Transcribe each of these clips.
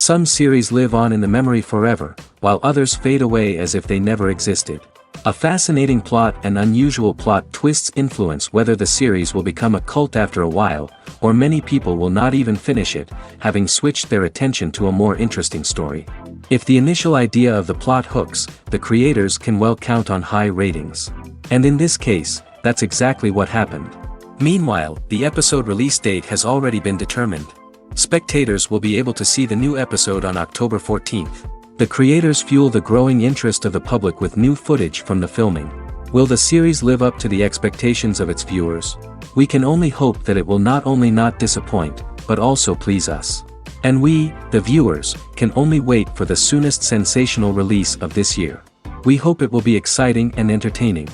Some series live on in the memory forever, while others fade away as if they never existed. A fascinating plot and unusual plot twists influence whether the series will become a cult after a while, or many people will not even finish it, having switched their attention to a more interesting story. If the initial idea of the plot hooks, the creators can well count on high ratings. And in this case, that's exactly what happened. Meanwhile, the episode release date has already been determined. Spectators will be able to see the new episode on October 14th. The creators fuel the growing interest of the public with new footage from the filming. Will the series live up to the expectations of its viewers? We can only hope that it will not only not disappoint, but also please us. And we, the viewers, can only wait for the soonest sensational release of this year. We hope it will be exciting and entertaining.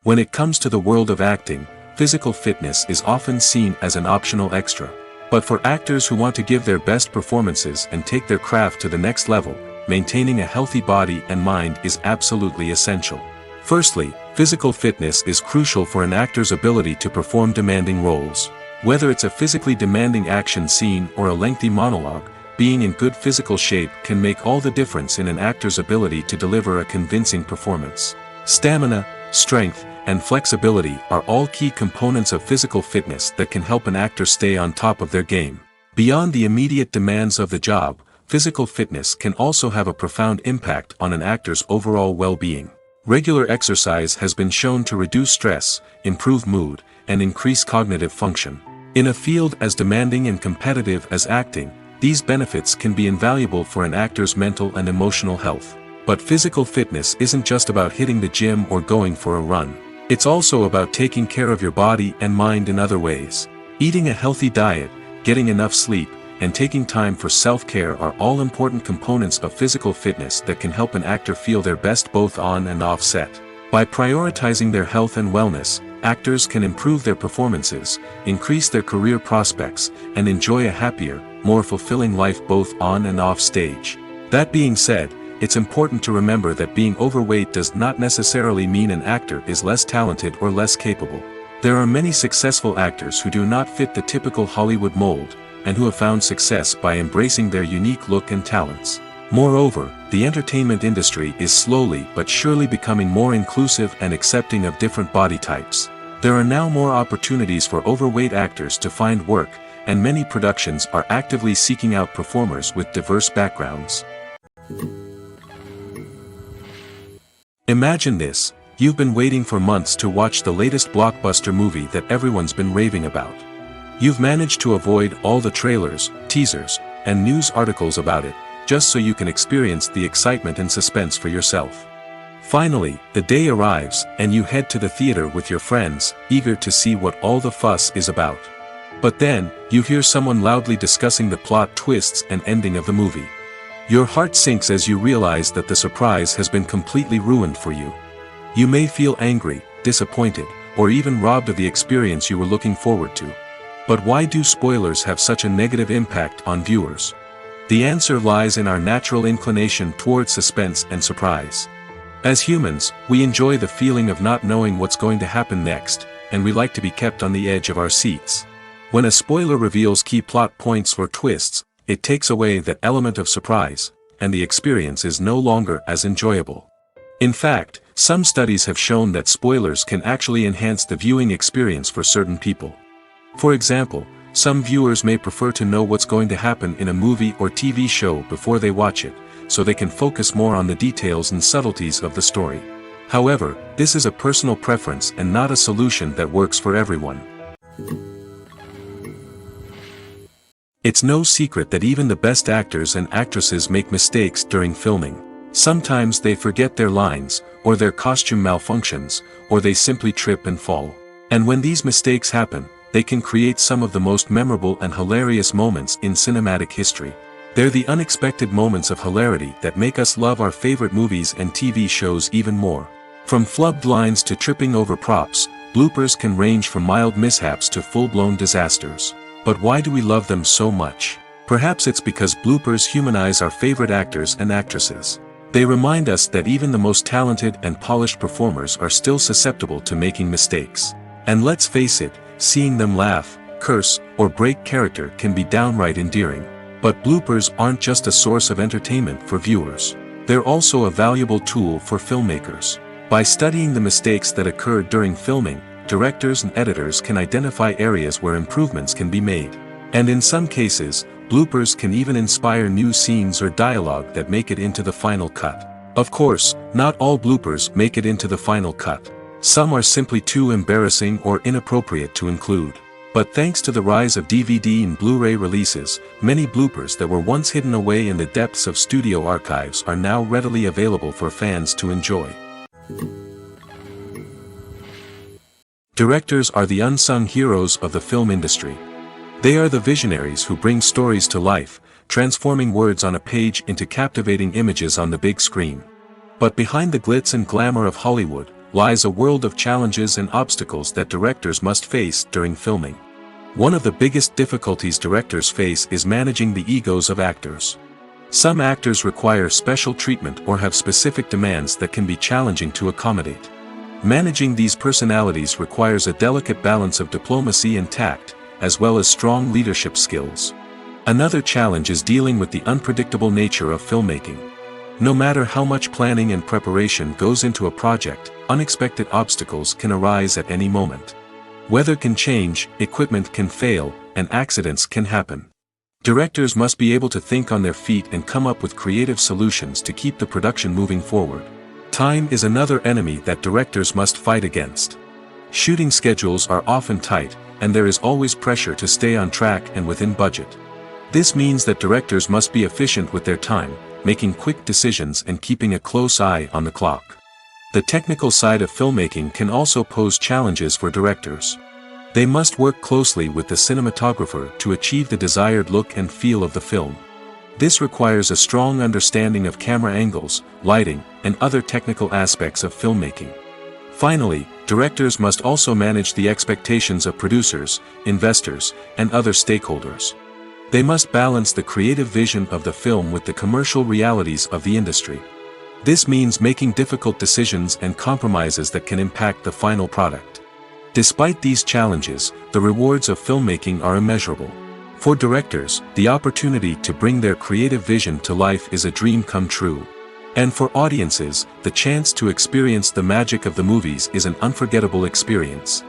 When it comes to the world of acting, physical fitness is often seen as an optional extra. But for actors who want to give their best performances and take their craft to the next level, maintaining a healthy body and mind is absolutely essential. Firstly, physical fitness is crucial for an actor's ability to perform demanding roles. Whether it's a physically demanding action scene or a lengthy monologue, being in good physical shape can make all the difference in an actor's ability to deliver a convincing performance. Stamina, strength, and flexibility are all key components of physical fitness that can help an actor stay on top of their game. Beyond the immediate demands of the job, physical fitness can also have a profound impact on an actor's overall well-being. Regular exercise has been shown to reduce stress, improve mood, and increase cognitive function. In a field as demanding and competitive as acting, these benefits can be invaluable for an actor's mental and emotional health. But physical fitness isn't just about hitting the gym or going for a run. It's also about taking care of your body and mind in other ways. Eating a healthy diet, getting enough sleep, and taking time for self-care are all important components of physical fitness that can help an actor feel their best both on and off set. By prioritizing their health and wellness, actors can improve their performances, increase their career prospects, and enjoy a happier, more fulfilling life both on and off stage. That being said, it's important to remember that being overweight does not necessarily mean an actor is less talented or less capable. There are many successful actors who do not fit the typical Hollywood mold, and who have found success by embracing their unique look and talents. Moreover, the entertainment industry is slowly but surely becoming more inclusive and accepting of different body types. There are now more opportunities for overweight actors to find work, and many productions are actively seeking out performers with diverse backgrounds. Imagine this: you've been waiting for months to watch the latest blockbuster movie that everyone's been raving about. You've managed to avoid all the trailers, teasers, and news articles about it, just so you can experience the excitement and suspense for yourself. Finally, the day arrives, and you head to the theater with your friends, eager to see what all the fuss is about. But then, you hear someone loudly discussing the plot twists and ending of the movie. Your heart sinks as you realize that the surprise has been completely ruined for you. You may feel angry, disappointed, or even robbed of the experience you were looking forward to. But why do spoilers have such a negative impact on viewers? The answer lies in our natural inclination toward suspense and surprise. As humans, we enjoy the feeling of not knowing what's going to happen next, and we like to be kept on the edge of our seats. When a spoiler reveals key plot points or twists, it takes away that element of surprise, and the experience is no longer as enjoyable. In fact, some studies have shown that spoilers can actually enhance the viewing experience for certain people. For example, some viewers may prefer to know what's going to happen in a movie or TV show before they watch it, so they can focus more on the details and subtleties of the story. However, this is a personal preference and not a solution that works for everyone. It's no secret that even the best actors and actresses make mistakes during filming. Sometimes they forget their lines, or their costume malfunctions, or they simply trip and fall. And when these mistakes happen, they can create some of the most memorable and hilarious moments in cinematic history. They're the unexpected moments of hilarity that make us love our favorite movies and TV shows even more. From flubbed lines to tripping over props, bloopers can range from mild mishaps to full-blown disasters. But why do we love them so much? Perhaps it's because bloopers humanize our favorite actors and actresses. They remind us that even the most talented and polished performers are still susceptible to making mistakes. And let's face it, seeing them laugh, curse, or break character can be downright endearing. But bloopers aren't just a source of entertainment for viewers. They're also a valuable tool for filmmakers. By studying the mistakes that occurred during filming, directors and editors can identify areas where improvements can be made. And in some cases, bloopers can even inspire new scenes or dialogue that make it into the final cut. Of course, not all bloopers make it into the final cut. Some are simply too embarrassing or inappropriate to include. But thanks to the rise of DVD and Blu-ray releases, many bloopers that were once hidden away in the depths of studio archives are now readily available for fans to enjoy. Directors are the unsung heroes of the film industry. They are the visionaries who bring stories to life, transforming words on a page into captivating images on the big screen. But behind the glitz and glamour of Hollywood lies a world of challenges and obstacles that directors must face during filming. One of the biggest difficulties directors face is managing the egos of actors. Some actors require special treatment or have specific demands that can be challenging to accommodate. Managing these personalities requires a delicate balance of diplomacy and tact, as well as strong leadership skills. Another challenge is dealing with the unpredictable nature of filmmaking. No matter how much planning and preparation goes into a project, unexpected obstacles can arise at any moment. Weather can change, equipment can fail, and accidents can happen. Directors must be able to think on their feet and come up with creative solutions to keep the production moving forward. Time is another enemy that directors must fight against. Shooting schedules are often tight, and there is always pressure to stay on track and within budget. This means that directors must be efficient with their time, making quick decisions and keeping a close eye on the clock. The technical side of filmmaking can also pose challenges for directors. They must work closely with the cinematographer to achieve the desired look and feel of the film. This requires a strong understanding of camera angles, lighting, and other technical aspects of filmmaking. Finally, directors must also manage the expectations of producers, investors, and other stakeholders. They must balance the creative vision of the film with the commercial realities of the industry. This means making difficult decisions and compromises that can impact the final product. Despite these challenges, the rewards of filmmaking are immeasurable. For directors, the opportunity to bring their creative vision to life is a dream come true. And for audiences, the chance to experience the magic of the movies is an unforgettable experience.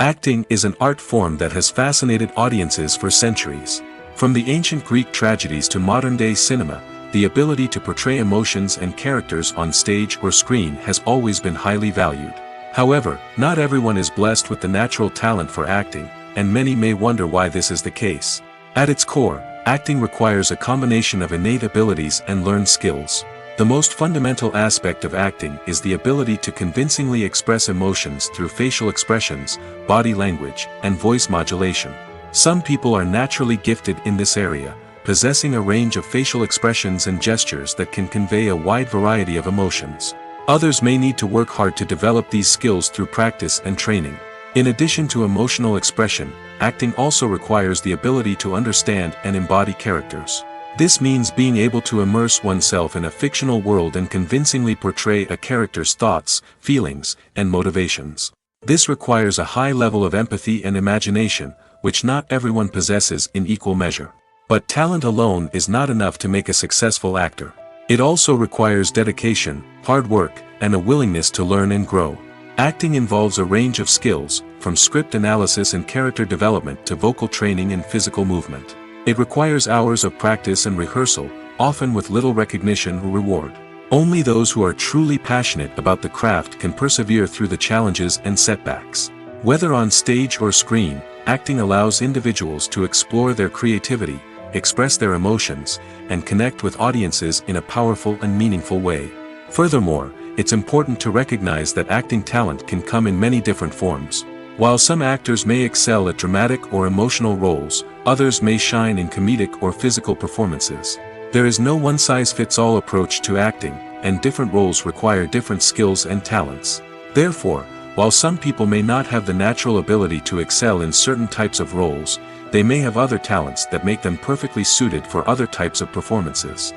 Acting is an art form that has fascinated audiences for centuries. From the ancient Greek tragedies to modern-day cinema, the ability to portray emotions and characters on stage or screen has always been highly valued. However, not everyone is blessed with the natural talent for acting, and many may wonder why this is the case. At its core, acting requires a combination of innate abilities and learned skills. The most fundamental aspect of acting is the ability to convincingly express emotions through facial expressions, body language, and voice modulation. Some people are naturally gifted in this area, possessing a range of facial expressions and gestures that can convey a wide variety of emotions. Others may need to work hard to develop these skills through practice and training. In addition to emotional expression, acting also requires the ability to understand and embody characters. This means being able to immerse oneself in a fictional world and convincingly portray a character's thoughts, feelings, and motivations. This requires a high level of empathy and imagination, which not everyone possesses in equal measure. But talent alone is not enough to make a successful actor. It also requires dedication, hard work, and a willingness to learn and grow. Acting involves a range of skills, from script analysis and character development to vocal training and physical movement. It requires hours of practice and rehearsal, often with little recognition or reward. Only those who are truly passionate about the craft can persevere through the challenges and setbacks. Whether on stage or screen, acting allows individuals to explore their creativity, express their emotions, and connect with audiences in a powerful and meaningful way. Furthermore, it's important to recognize that acting talent can come in many different forms. While some actors may excel at dramatic or emotional roles, others may shine in comedic or physical performances. There is no one-size-fits-all approach to acting, and different roles require different skills and talents. Therefore, while some people may not have the natural ability to excel in certain types of roles, they may have other talents that make them perfectly suited for other types of performances.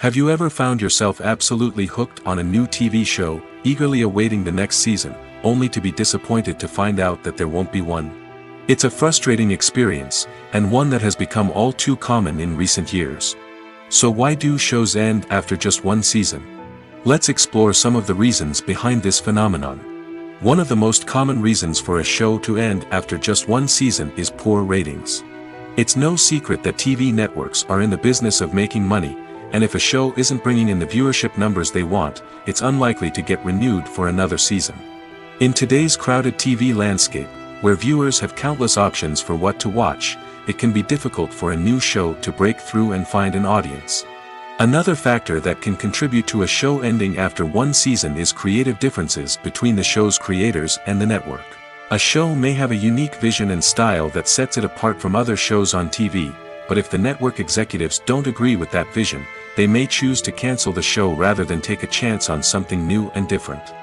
Have you ever found yourself absolutely hooked on a new TV show, eagerly awaiting the next season, only to be disappointed to find out that there won't be one? It's a frustrating experience, and one that has become all too common in recent years. So why do shows end after just one season? Let's explore some of the reasons behind this phenomenon. One of the most common reasons for a show to end after just one season is poor ratings. It's no secret that TV networks are in the business of making money, and if a show isn't bringing in the viewership numbers they want, it's unlikely to get renewed for another season. In today's crowded TV landscape, where viewers have countless options for what to watch, it can be difficult for a new show to break through and find an audience. Another factor that can contribute to a show ending after one season is creative differences between the show's creators and the network. A show may have a unique vision and style that sets it apart from other shows on TV, but if the network executives don't agree with that vision, they may choose to cancel the show rather than take a chance on something new and different.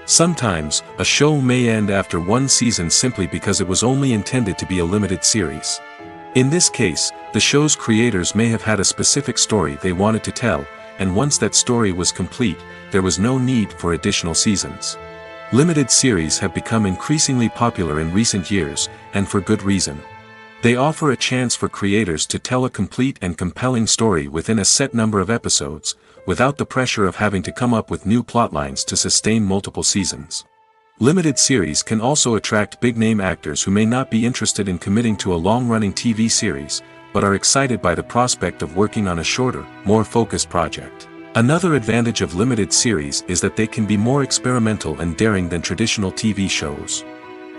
Sometimes, a show may end after one season simply because it was only intended to be a limited series. In this case, the show's creators may have had a specific story they wanted to tell, and once that story was complete, there was no need for additional seasons. Limited series have become increasingly popular in recent years, and for good reason. They offer a chance for creators to tell a complete and compelling story within a set number of episodes, without the pressure of having to come up with new plotlines to sustain multiple seasons. Limited series can also attract big-name actors who may not be interested in committing to a long-running TV series, but are excited by the prospect of working on a shorter, more focused project. Another advantage of limited series is that they can be more experimental and daring than traditional TV shows.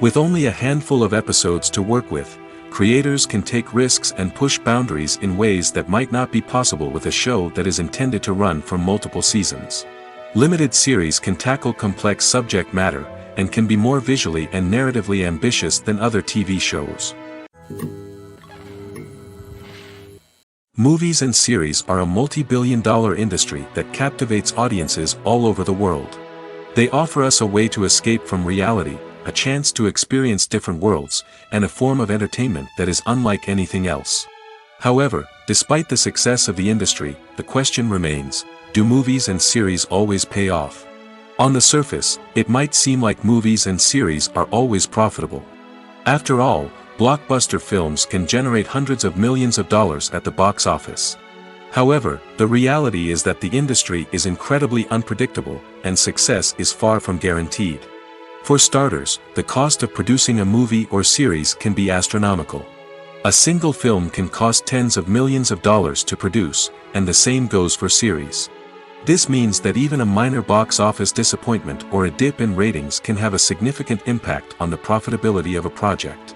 With only a handful of episodes to work with, creators can take risks and push boundaries in ways that might not be possible with a show that is intended to run for multiple seasons. Limited series can tackle complex subject matter, and can be more visually and narratively ambitious than other TV shows. Movies and series are a multi-billion-dollar industry that captivates audiences all over the world. They offer us a way to escape from reality, a chance to experience different worlds, and a form of entertainment that is unlike anything else. However, despite the success of the industry, the question remains, do movies and series always pay off? On the surface, it might seem like movies and series are always profitable. After all, blockbuster films can generate hundreds of millions of dollars at the box office. However, the reality is that the industry is incredibly unpredictable, and success is far from guaranteed. For starters, the cost of producing a movie or series can be astronomical. A single film can cost tens of millions of dollars to produce, and the same goes for series. This means that even a minor box office disappointment or a dip in ratings can have a significant impact on the profitability of a project.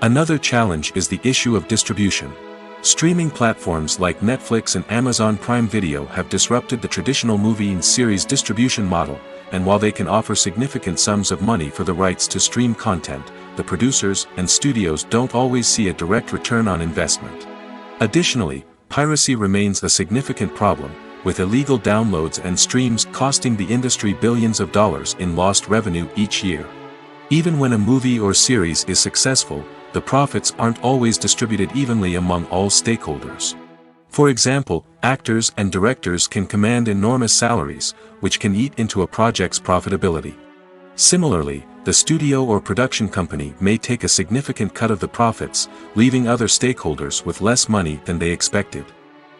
Another challenge is the issue of distribution. Streaming platforms like Netflix and Amazon Prime Video have disrupted the traditional movie and series distribution model, and while they can offer significant sums of money for the rights to stream content, the producers and studios don't always see a direct return on investment. Additionally, piracy remains a significant problem, with illegal downloads and streams costing the industry billions of dollars in lost revenue each year. Even when a movie or series is successful, the profits aren't always distributed evenly among all stakeholders. For example, actors and directors can command enormous salaries, which can eat into a project's profitability. Similarly, the studio or production company may take a significant cut of the profits, leaving other stakeholders with less money than they expected.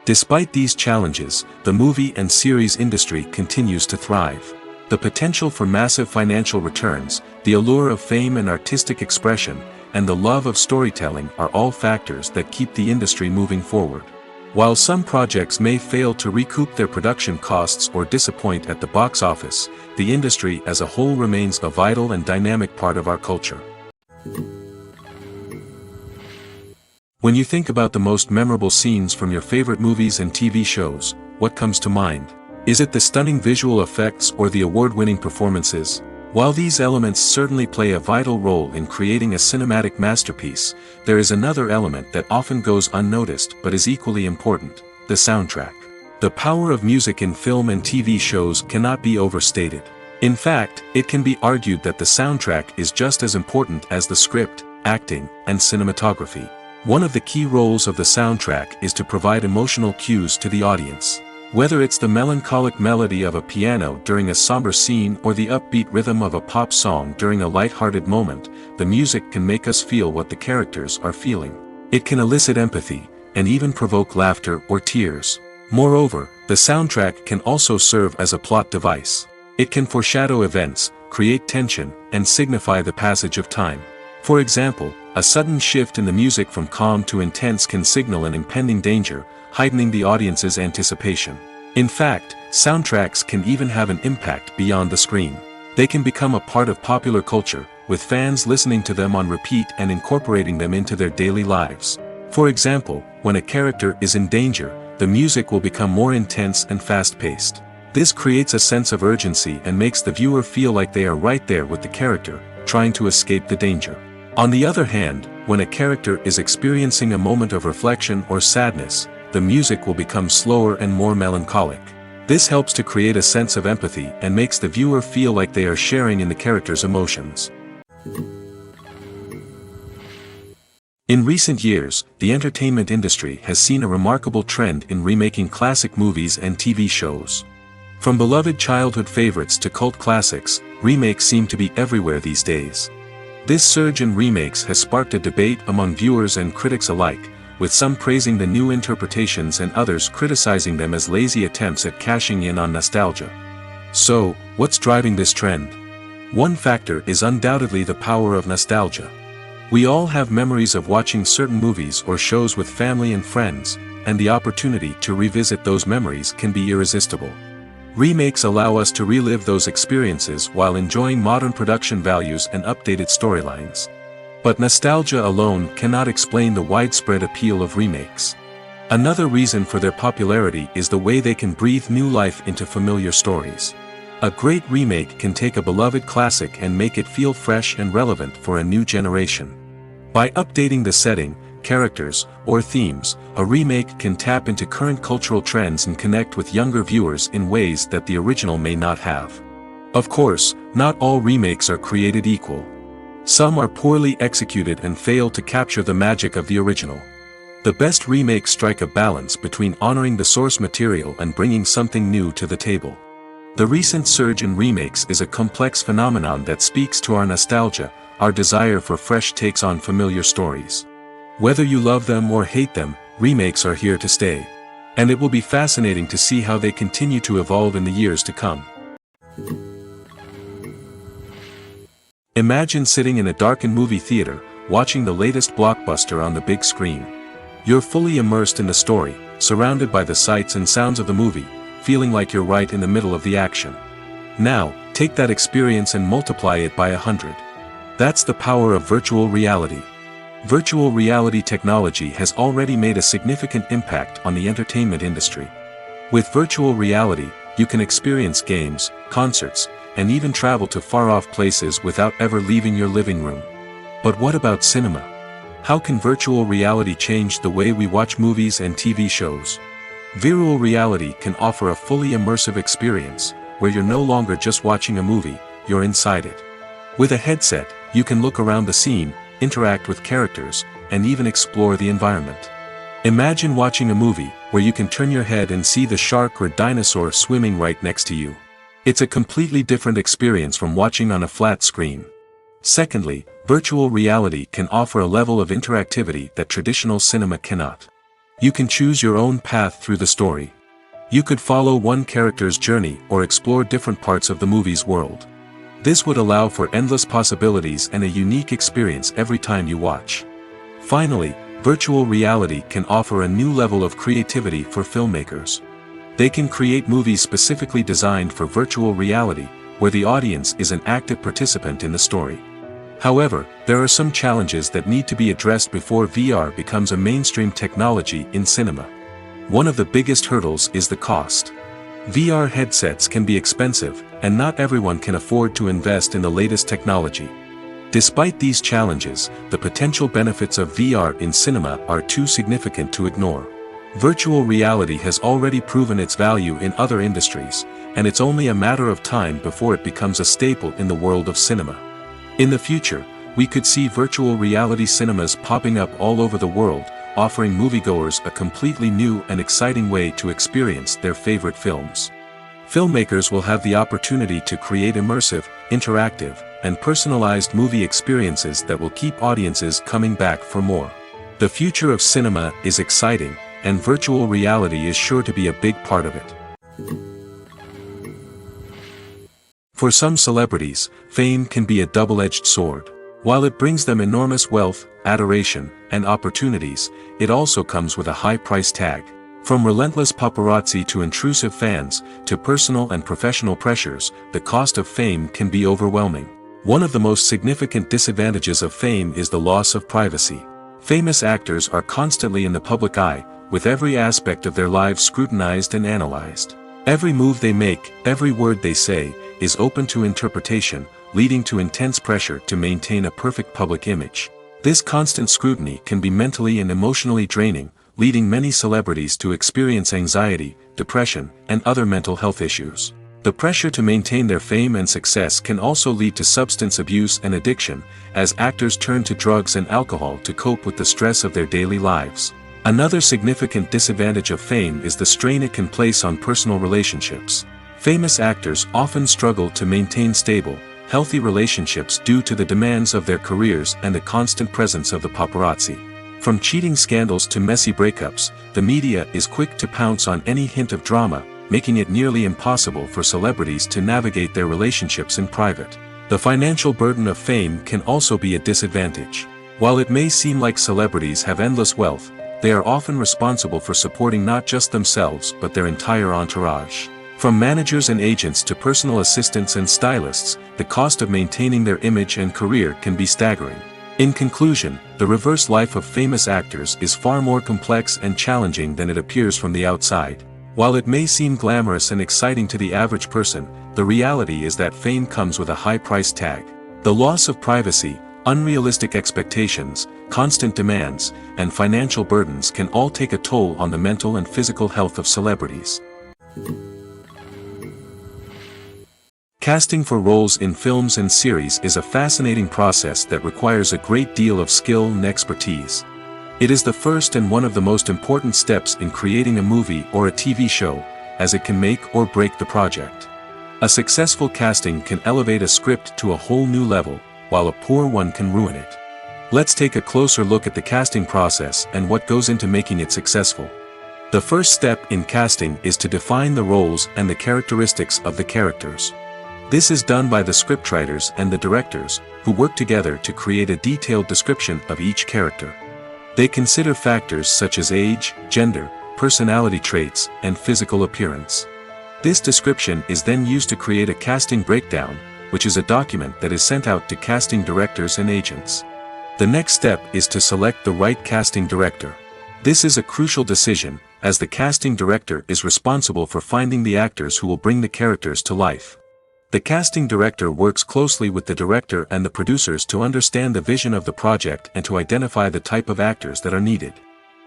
Despite these challenges, the movie and series industry continues to thrive. The potential for massive financial returns, the allure of fame and artistic expression, and the love of storytelling are all factors that keep the industry moving forward. While some projects may fail to recoup their production costs or disappoint at the box office, the industry as a whole remains a vital and dynamic part of our culture. When you think about the most memorable scenes from your favorite movies and TV shows, what comes to mind? Is it the stunning visual effects or the award-winning performances? While these elements certainly play a vital role in creating a cinematic masterpiece, there is another element that often goes unnoticed but is equally important: the soundtrack. The power of music in film and TV shows cannot be overstated. In fact, it can be argued that the soundtrack is just as important as the script, acting, and cinematography. One of the key roles of the soundtrack is to provide emotional cues to the audience. Whether it's the melancholic melody of a piano during a somber scene or the upbeat rhythm of a pop song during a light-hearted moment, the music can make us feel what the characters are feeling. It can elicit empathy, and even provoke laughter or tears. Moreover, the soundtrack can also serve as a plot device. It can foreshadow events, create tension, and signify the passage of time. For example, a sudden shift in the music from calm to intense can signal an impending danger, heightening the audience's anticipation. In fact, soundtracks can even have an impact beyond the screen. They can become a part of popular culture, with fans listening to them on repeat and incorporating them into their daily lives. For example, when a character is in danger, the music will become more intense and fast-paced. This creates a sense of urgency and makes the viewer feel like they are right there with the character, trying to escape the danger. On the other hand, when a character is experiencing a moment of reflection or sadness, the music will become slower and more melancholic. This helps to create a sense of empathy and makes the viewer feel like they are sharing in the character's emotions. In recent years, the entertainment industry has seen a remarkable trend in remaking classic movies and TV shows. From beloved childhood favorites to cult classics, remakes seem to be everywhere these days. This surge in remakes has sparked a debate among viewers and critics alike, with some praising the new interpretations and others criticizing them as lazy attempts at cashing in on nostalgia. So, what's driving this trend? One factor is undoubtedly the power of nostalgia. We all have memories of watching certain movies or shows with family and friends, and the opportunity to revisit those memories can be irresistible. Remakes allow us to relive those experiences while enjoying modern production values and updated storylines. But nostalgia alone cannot explain the widespread appeal of remakes. Another reason for their popularity is the way they can breathe new life into familiar stories. A great remake can take a beloved classic and make it feel fresh and relevant for a new generation. By updating the setting, characters, or themes, a remake can tap into current cultural trends and connect with younger viewers in ways that the original may not have. Of course, not all remakes are created equal. Some are poorly executed and fail to capture the magic of the original. The best remakes strike a balance between honoring the source material and bringing something new to the table. The recent surge in remakes is a complex phenomenon that speaks to our nostalgia, our desire for fresh takes on familiar stories. Whether you love them or hate them, remakes are here to stay. And it will be fascinating to see how they continue to evolve in the years to come. Imagine sitting in a darkened movie theater, watching the latest blockbuster on the big screen. You're fully immersed in the story, surrounded by the sights and sounds of the movie, feeling like you're right in the middle of the action. Now, take that experience and multiply it by 100. That's the power of virtual reality. Virtual reality technology has already made a significant impact on the entertainment industry. With virtual reality, you can experience games, concerts, and even travel to far-off places without ever leaving your living room. But what about cinema? How can virtual reality change the way we watch movies and TV shows? Virtual reality can offer a fully immersive experience, where you're no longer just watching a movie, you're inside it. With a headset, you can look around the scene, interact with characters, and even explore the environment. Imagine watching a movie where you can turn your head and see the shark or dinosaur swimming right next to you. It's a completely different experience from watching on a flat screen. Secondly, virtual reality can offer a level of interactivity that traditional cinema cannot. You can choose your own path through the story. You could follow one character's journey or explore different parts of the movie's world. This would allow for endless possibilities and a unique experience every time you watch. Finally, virtual reality can offer a new level of creativity for filmmakers. They can create movies specifically designed for virtual reality, where the audience is an active participant in the story. However, there are some challenges that need to be addressed before VR becomes a mainstream technology in cinema. One of the biggest hurdles is the cost. VR headsets can be expensive, and not everyone can afford to invest in the latest technology. Despite these challenges, the potential benefits of VR in cinema are too significant to ignore. Virtual reality has already proven its value in other industries, and it's only a matter of time before it becomes a staple in the world of cinema. In the future, we could see virtual reality cinemas popping up all over the world, offering moviegoers a completely new and exciting way to experience their favorite films. Filmmakers will have the opportunity to create immersive, interactive, and personalized movie experiences that will keep audiences coming back for more. The future of cinema is exciting, and virtual reality is sure to be a big part of it. For some celebrities, fame can be a double-edged sword. While it brings them enormous wealth, adoration, and opportunities, it also comes with a high price tag. From relentless paparazzi to intrusive fans, to personal and professional pressures, the cost of fame can be overwhelming. One of the most significant disadvantages of fame is the loss of privacy. Famous actors are constantly in the public eye, with every aspect of their lives scrutinized and analyzed. Every move they make, every word they say, is open to interpretation, leading to intense pressure to maintain a perfect public image. This constant scrutiny can be mentally and emotionally draining, leading many celebrities to experience anxiety, depression, and other mental health issues. The pressure to maintain their fame and success can also lead to substance abuse and addiction, as actors turn to drugs and alcohol to cope with the stress of their daily lives. Another significant disadvantage of fame is the strain it can place on personal relationships. Famous actors often struggle to maintain stable, healthy relationships due to the demands of their careers and the constant presence of the paparazzi. From cheating scandals to messy breakups, the media is quick to pounce on any hint of drama, making it nearly impossible for celebrities to navigate their relationships in private. The financial burden of fame can also be a disadvantage. While it may seem like celebrities have endless wealth, they are often responsible for supporting not just themselves but their entire entourage. From managers and agents to personal assistants and stylists, the cost of maintaining their image and career can be staggering. In conclusion, the reverse life of famous actors is far more complex and challenging than it appears from the outside. While it may seem glamorous and exciting to the average person, the reality is that fame comes with a high price tag. The loss of privacy, unrealistic expectations, constant demands, and financial burdens can all take a toll on the mental and physical health of celebrities. Casting for roles in films and series is a fascinating process that requires a great deal of skill and expertise. It is the first and one of the most important steps in creating a movie or a TV show, as it can make or break the project. A successful casting can elevate a script to a whole new level, while a poor one can ruin it. Let's take a closer look at the casting process and what goes into making it successful. The first step in casting is to define the roles and the characteristics of the characters. This is done by the scriptwriters and the directors, who work together to create a detailed description of each character. They consider factors such as age, gender, personality traits, and physical appearance. This description is then used to create a casting breakdown, which is a document that is sent out to casting directors and agents. The next step is to select the right casting director. This is a crucial decision, as the casting director is responsible for finding the actors who will bring the characters to life. The casting director works closely with the director and the producers to understand the vision of the project and to identify the type of actors that are needed.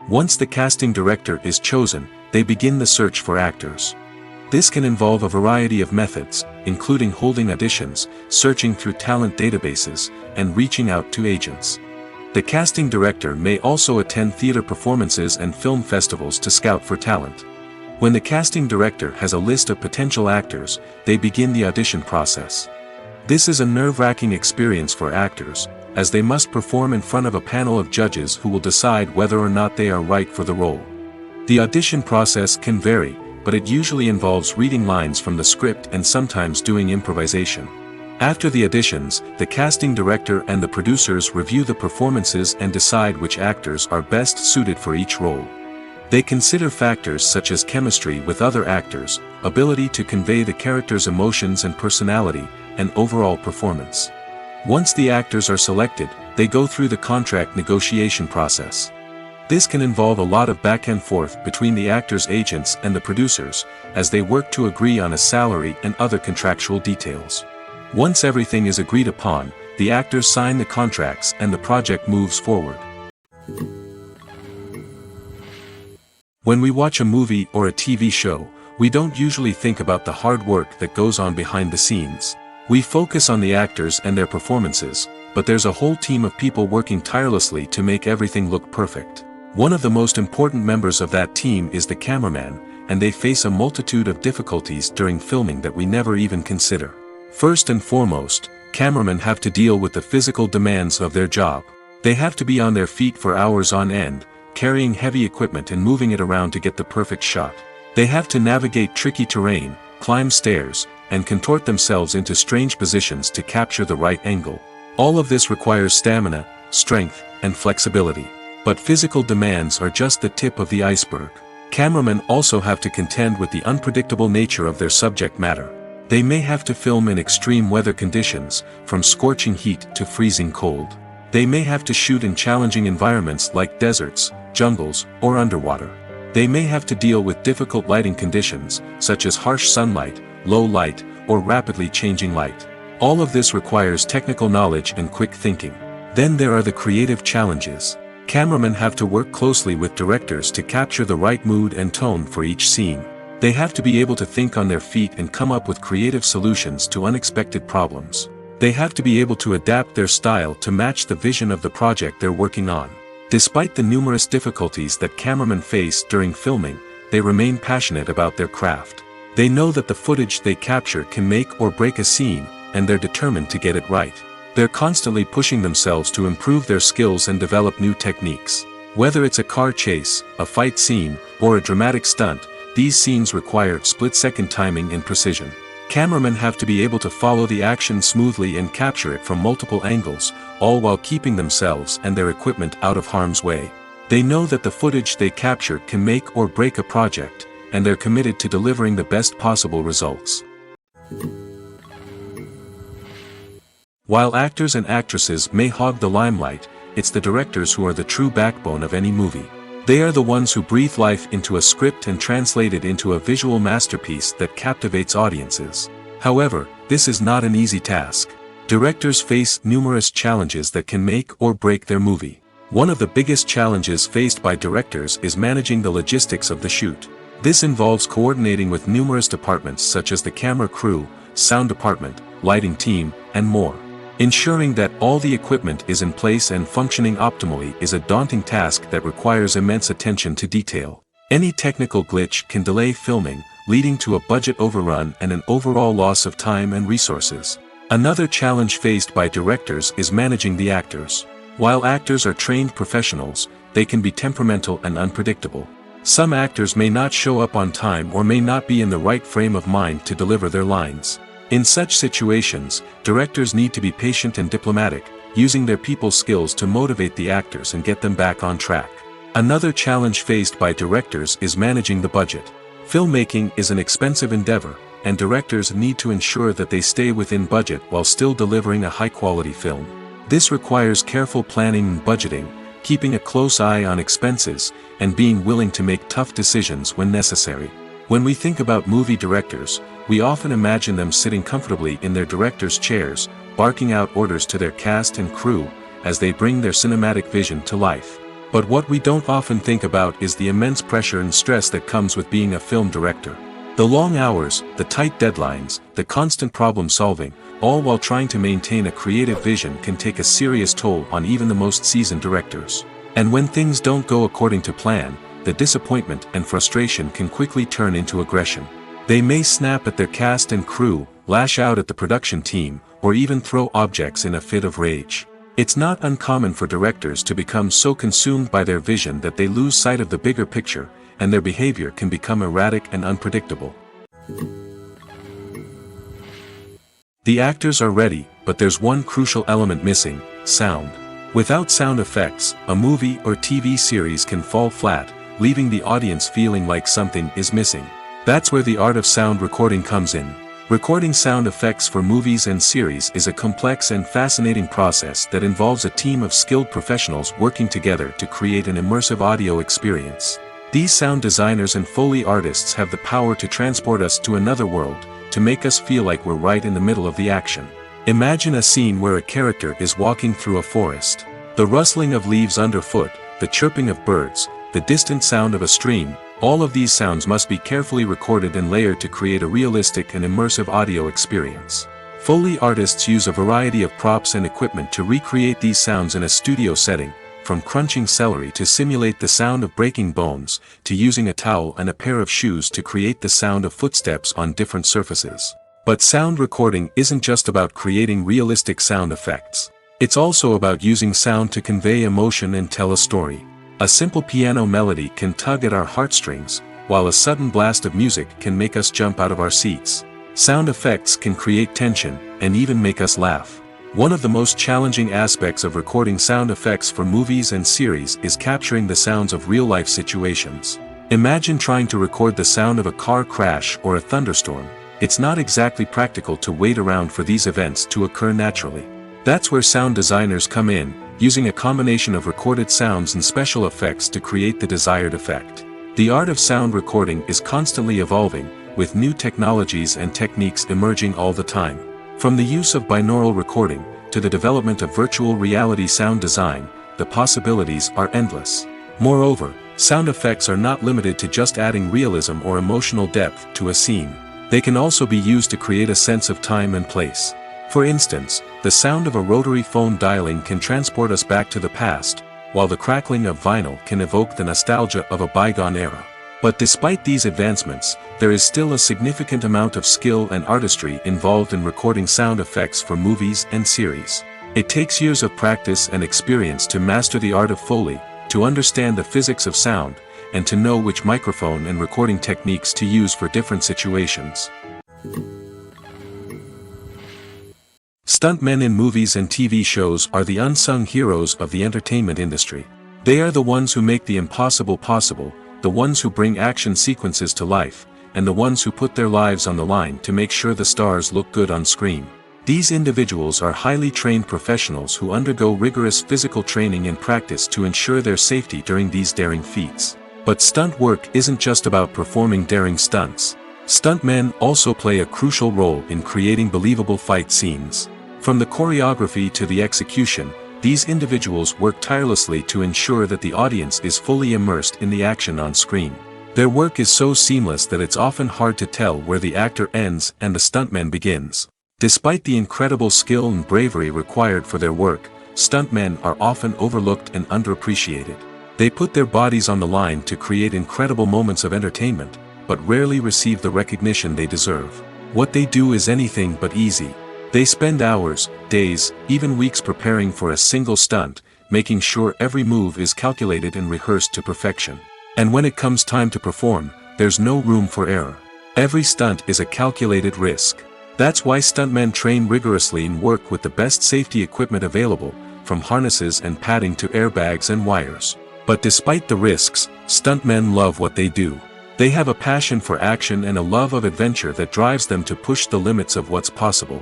Once the casting director is chosen, they begin the search for actors. This can involve a variety of methods, including holding auditions, searching through talent databases, and reaching out to agents. The casting director may also attend theater performances and film festivals to scout for talent. When the casting director has a list of potential actors, they begin the audition process. This is a nerve-wracking experience for actors, as they must perform in front of a panel of judges who will decide whether or not they are right for the role. The audition process can vary, but it usually involves reading lines from the script and sometimes doing improvisation. After the auditions, the casting director and the producers review the performances and decide which actors are best suited for each role. They consider factors such as chemistry with other actors, ability to convey the character's emotions and personality, and overall performance. Once the actors are selected, they go through the contract negotiation process. This can involve a lot of back and forth between the actors' agents and the producers, as they work to agree on a salary and other contractual details. Once everything is agreed upon, the actors sign the contracts and the project moves forward. When we watch a movie or a TV show, we don't usually think about the hard work that goes on behind the scenes. We focus on the actors and their performances, but there's a whole team of people working tirelessly to make everything look perfect. One of the most important members of that team is the cameraman, and they face a multitude of difficulties during filming that we never even consider. First and foremost, cameramen have to deal with the physical demands of their job. They have to be on their feet for hours on end, carrying heavy equipment and moving it around to get the perfect shot. They have to navigate tricky terrain, climb stairs, and contort themselves into strange positions to capture the right angle. All of this requires stamina, strength, and flexibility. But physical demands are just the tip of the iceberg. Cameramen also have to contend with the unpredictable nature of their subject matter. They may have to film in extreme weather conditions, from scorching heat to freezing cold. They may have to shoot in challenging environments like deserts, jungles, or underwater. They may have to deal with difficult lighting conditions, such as harsh sunlight, low light, or rapidly changing light. All of this requires technical knowledge and quick thinking. Then there are the creative challenges. Cameramen have to work closely with directors to capture the right mood and tone for each scene. They have to be able to think on their feet and come up with creative solutions to unexpected problems. They have to be able to adapt their style to match the vision of the project they're working on. Despite the numerous difficulties that cameramen face during filming, they remain passionate about their craft. They know that the footage they capture can make or break a scene, and they're determined to get it right. They're constantly pushing themselves to improve their skills and develop new techniques. Whether it's a car chase, a fight scene, or a dramatic stunt, these scenes require split-second timing and precision. Cameramen have to be able to follow the action smoothly and capture it from multiple angles, all while keeping themselves and their equipment out of harm's way. They know that the footage they capture can make or break a project, and they're committed to delivering the best possible results. While actors and actresses may hog the limelight, it's the directors who are the true backbone of any movie. They are the ones who breathe life into a script and translate it into a visual masterpiece that captivates audiences. However, this is not an easy task. Directors face numerous challenges that can make or break their movie. One of the biggest challenges faced by directors is managing the logistics of the shoot. This involves coordinating with numerous departments such as the camera crew, sound department, lighting team, and more. Ensuring that all the equipment is in place and functioning optimally is a daunting task that requires immense attention to detail. Any technical glitch can delay filming, leading to a budget overrun and an overall loss of time and resources. Another challenge faced by directors is managing the actors. While actors are trained professionals, they can be temperamental and unpredictable. Some actors may not show up on time or may not be in the right frame of mind to deliver their lines. In such situations, directors need to be patient and diplomatic, using their people skills to motivate the actors and get them back on track. Another challenge faced by directors is managing the budget. Filmmaking is an expensive endeavor, and directors need to ensure that they stay within budget while still delivering a high-quality film. This requires careful planning and budgeting, keeping a close eye on expenses, and being willing to make tough decisions when necessary. When we think about movie directors, we often imagine them sitting comfortably in their director's chairs, barking out orders to their cast and crew, as they bring their cinematic vision to life. But what we don't often think about is the immense pressure and stress that comes with being a film director. The long hours, the tight deadlines, the constant problem solving, all while trying to maintain a creative vision can take a serious toll on even the most seasoned directors. And when things don't go according to plan, the disappointment and frustration can quickly turn into aggression. They may snap at their cast and crew, lash out at the production team, or even throw objects in a fit of rage. It's not uncommon for directors to become so consumed by their vision that they lose sight of the bigger picture, and their behavior can become erratic and unpredictable. The actors are ready, but there's one crucial element missing: sound. Without sound effects, a movie or TV series can fall flat, leaving the audience feeling like something is missing. That's where the art of sound recording comes in. Recording sound effects for movies and series is a complex and fascinating process that involves a team of skilled professionals working together to create an immersive audio experience. These sound designers and Foley artists have the power to transport us to another world, to make us feel like we're right in the middle of the action. Imagine a scene where a character is walking through a forest. The rustling of leaves underfoot, the chirping of birds, the distant sound of a stream, all of these sounds must be carefully recorded and layered to create a realistic and immersive audio experience. Foley artists use a variety of props and equipment to recreate these sounds in a studio setting, from crunching celery to simulate the sound of breaking bones, to using a towel and a pair of shoes to create the sound of footsteps on different surfaces. But sound recording isn't just about creating realistic sound effects. It's also about using sound to convey emotion and tell a story. A simple piano melody can tug at our heartstrings, while a sudden blast of music can make us jump out of our seats. Sound effects can create tension, and even make us laugh. One of the most challenging aspects of recording sound effects for movies and series is capturing the sounds of real-life situations. Imagine trying to record the sound of a car crash or a thunderstorm. It's not exactly practical to wait around for these events to occur naturally. That's where sound designers come in, using a combination of recorded sounds and special effects to create the desired effect. The art of sound recording is constantly evolving, with new technologies and techniques emerging all the time. From the use of binaural recording, to the development of virtual reality sound design, the possibilities are endless. Moreover, sound effects are not limited to just adding realism or emotional depth to a scene. They can also be used to create a sense of time and place. For instance, the sound of a rotary phone dialing can transport us back to the past, while the crackling of vinyl can evoke the nostalgia of a bygone era. But despite these advancements, there is still a significant amount of skill and artistry involved in recording sound effects for movies and series. It takes years of practice and experience to master the art of Foley, to understand the physics of sound, and to know which microphone and recording techniques to use for different situations. Stuntmen in movies and TV shows are the unsung heroes of the entertainment industry. They are the ones who make the impossible possible, the ones who bring action sequences to life, and the ones who put their lives on the line to make sure the stars look good on screen. These individuals are highly trained professionals who undergo rigorous physical training and practice to ensure their safety during these daring feats. But stunt work isn't just about performing daring stunts. Stuntmen also play a crucial role in creating believable fight scenes. From the choreography to the execution, these individuals work tirelessly to ensure that the audience is fully immersed in the action on screen. Their work is so seamless that it's often hard to tell where the actor ends and the stuntman begins. Despite the incredible skill and bravery required for their work, stuntmen are often overlooked and underappreciated. They put their bodies on the line to create incredible moments of entertainment, but rarely receive the recognition they deserve. What they do is anything but easy. They spend hours, days, even weeks preparing for a single stunt, making sure every move is calculated and rehearsed to perfection. And when it comes time to perform, there's no room for error. Every stunt is a calculated risk. That's why stuntmen train rigorously and work with the best safety equipment available, from harnesses and padding to airbags and wires. But despite the risks, stuntmen love what they do. They have a passion for action and a love of adventure that drives them to push the limits of what's possible.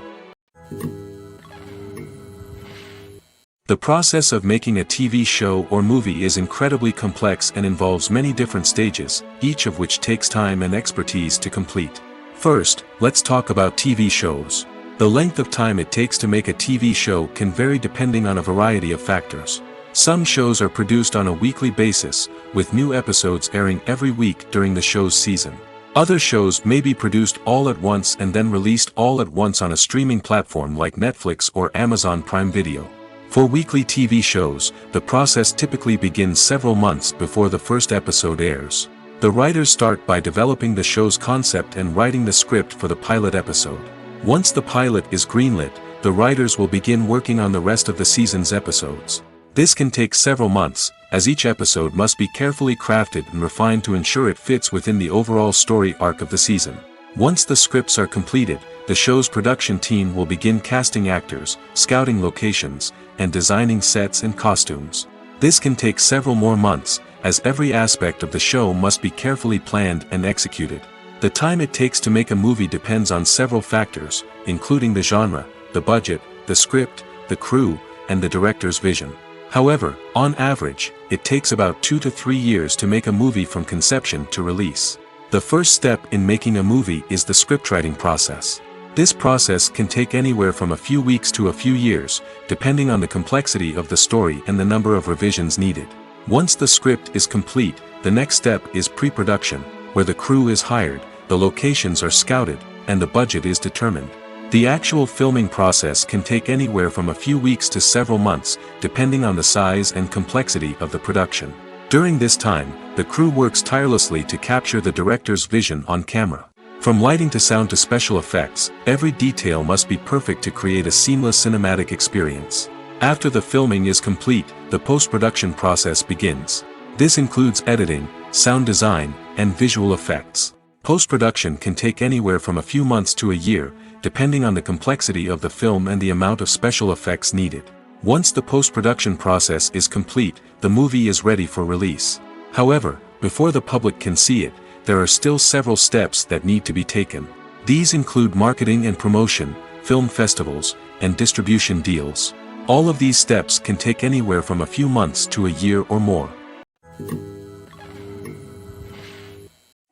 The process of making a TV show or movie is incredibly complex and involves many different stages, each of which takes time and expertise to complete. First, let's talk about TV shows. The length of time it takes to make a TV show can vary depending on a variety of factors. Some shows are produced on a weekly basis, with new episodes airing every week during the show's season. Other shows may be produced all at once and then released all at once on a streaming platform like Netflix or Amazon Prime Video. For weekly TV shows, the process typically begins several months before the first episode airs. The writers start by developing the show's concept and writing the script for the pilot episode. Once the pilot is greenlit, the writers will begin working on the rest of the season's episodes. This can take several months, as each episode must be carefully crafted and refined to ensure it fits within the overall story arc of the season. Once the scripts are completed, the show's production team will begin casting actors, scouting locations, and designing sets and costumes. This can take several more months, as every aspect of the show must be carefully planned and executed. The time it takes to make a movie depends on several factors, including the genre, the budget, the script, the crew, and the director's vision. However, on average, it takes about 2 to 3 years to make a movie from conception to release. The first step in making a movie is the scriptwriting process. This process can take anywhere from a few weeks to a few years, depending on the complexity of the story and the number of revisions needed. Once the script is complete, the next step is pre-production, where the crew is hired, the locations are scouted, and the budget is determined. The actual filming process can take anywhere from a few weeks to several months, depending on the size and complexity of the production. During this time, the crew works tirelessly to capture the director's vision on camera. From lighting to sound to special effects, every detail must be perfect to create a seamless cinematic experience. After the filming is complete, the post-production process begins. This includes editing, sound design, and visual effects. Post-production can take anywhere from a few months to a year, depending on the complexity of the film and the amount of special effects needed. Once the post-production process is complete, the movie is ready for release. However, before the public can see it, there are still several steps that need to be taken. These include marketing and promotion, film festivals, and distribution deals. All of these steps can take anywhere from a few months to a year or more.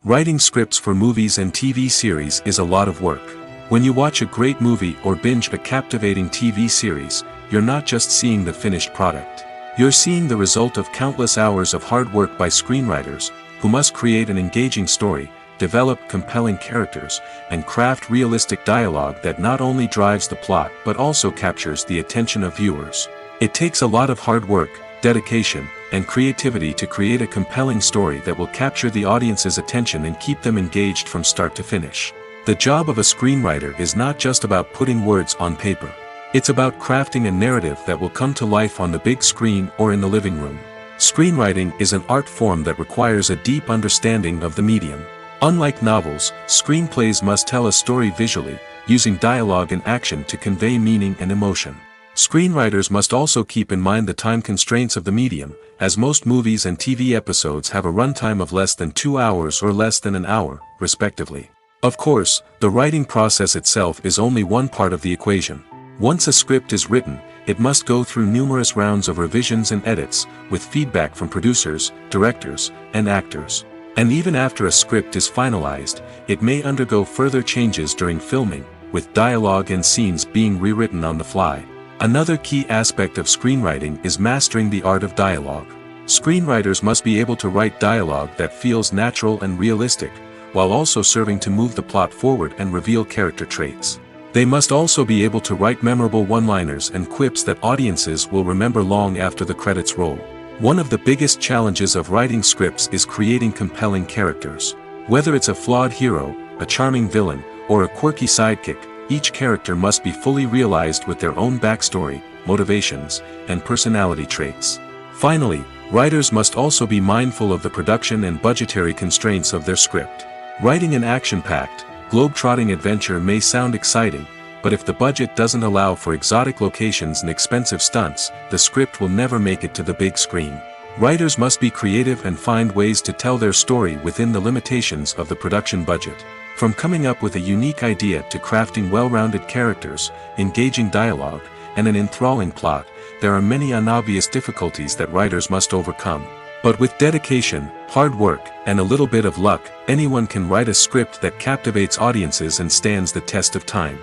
Writing scripts for movies and TV series is a lot of work. When you watch a great movie or binge a captivating TV series, you're not just seeing the finished product. You're seeing the result of countless hours of hard work by screenwriters, who must create an engaging story, develop compelling characters, and craft realistic dialogue that not only drives the plot but also captures the attention of viewers. It takes a lot of hard work, dedication, and creativity to create a compelling story that will capture the audience's attention and keep them engaged from start to finish. The job of a screenwriter is not just about putting words on paper. It's about crafting a narrative that will come to life on the big screen or in the living room. Screenwriting is an art form that requires a deep understanding of the medium. Unlike novels, screenplays must tell a story visually, using dialogue and action to convey meaning and emotion. Screenwriters must also keep in mind the time constraints of the medium, as most movies and TV episodes have a runtime of less than 2 hours or less than an hour, respectively. Of course, the writing process itself is only one part of the equation. Once a script is written, it must go through numerous rounds of revisions and edits, with feedback from producers, directors, and actors. And even after a script is finalized, it may undergo further changes during filming, with dialogue and scenes being rewritten on the fly. Another key aspect of screenwriting is mastering the art of dialogue. Screenwriters must be able to write dialogue that feels natural and realistic, while also serving to move the plot forward and reveal character traits. They must also be able to write memorable one-liners and quips that audiences will remember long after the credits roll. One of the biggest challenges of writing scripts is creating compelling characters. Whether it's a flawed hero, a charming villain, or a quirky sidekick, each character must be fully realized with their own backstory, motivations, and personality traits. Finally, writers must also be mindful of the production and budgetary constraints of their script. Writing an action-packed, globe-trotting adventure may sound exciting, but if the budget doesn't allow for exotic locations and expensive stunts, the script will never make it to the big screen. Writers must be creative and find ways to tell their story within the limitations of the production budget. From coming up with a unique idea to crafting well-rounded characters, engaging dialogue, and an enthralling plot, there are many unobvious difficulties that writers must overcome. But with dedication, hard work, and a little bit of luck, anyone can write a script that captivates audiences and stands the test of time.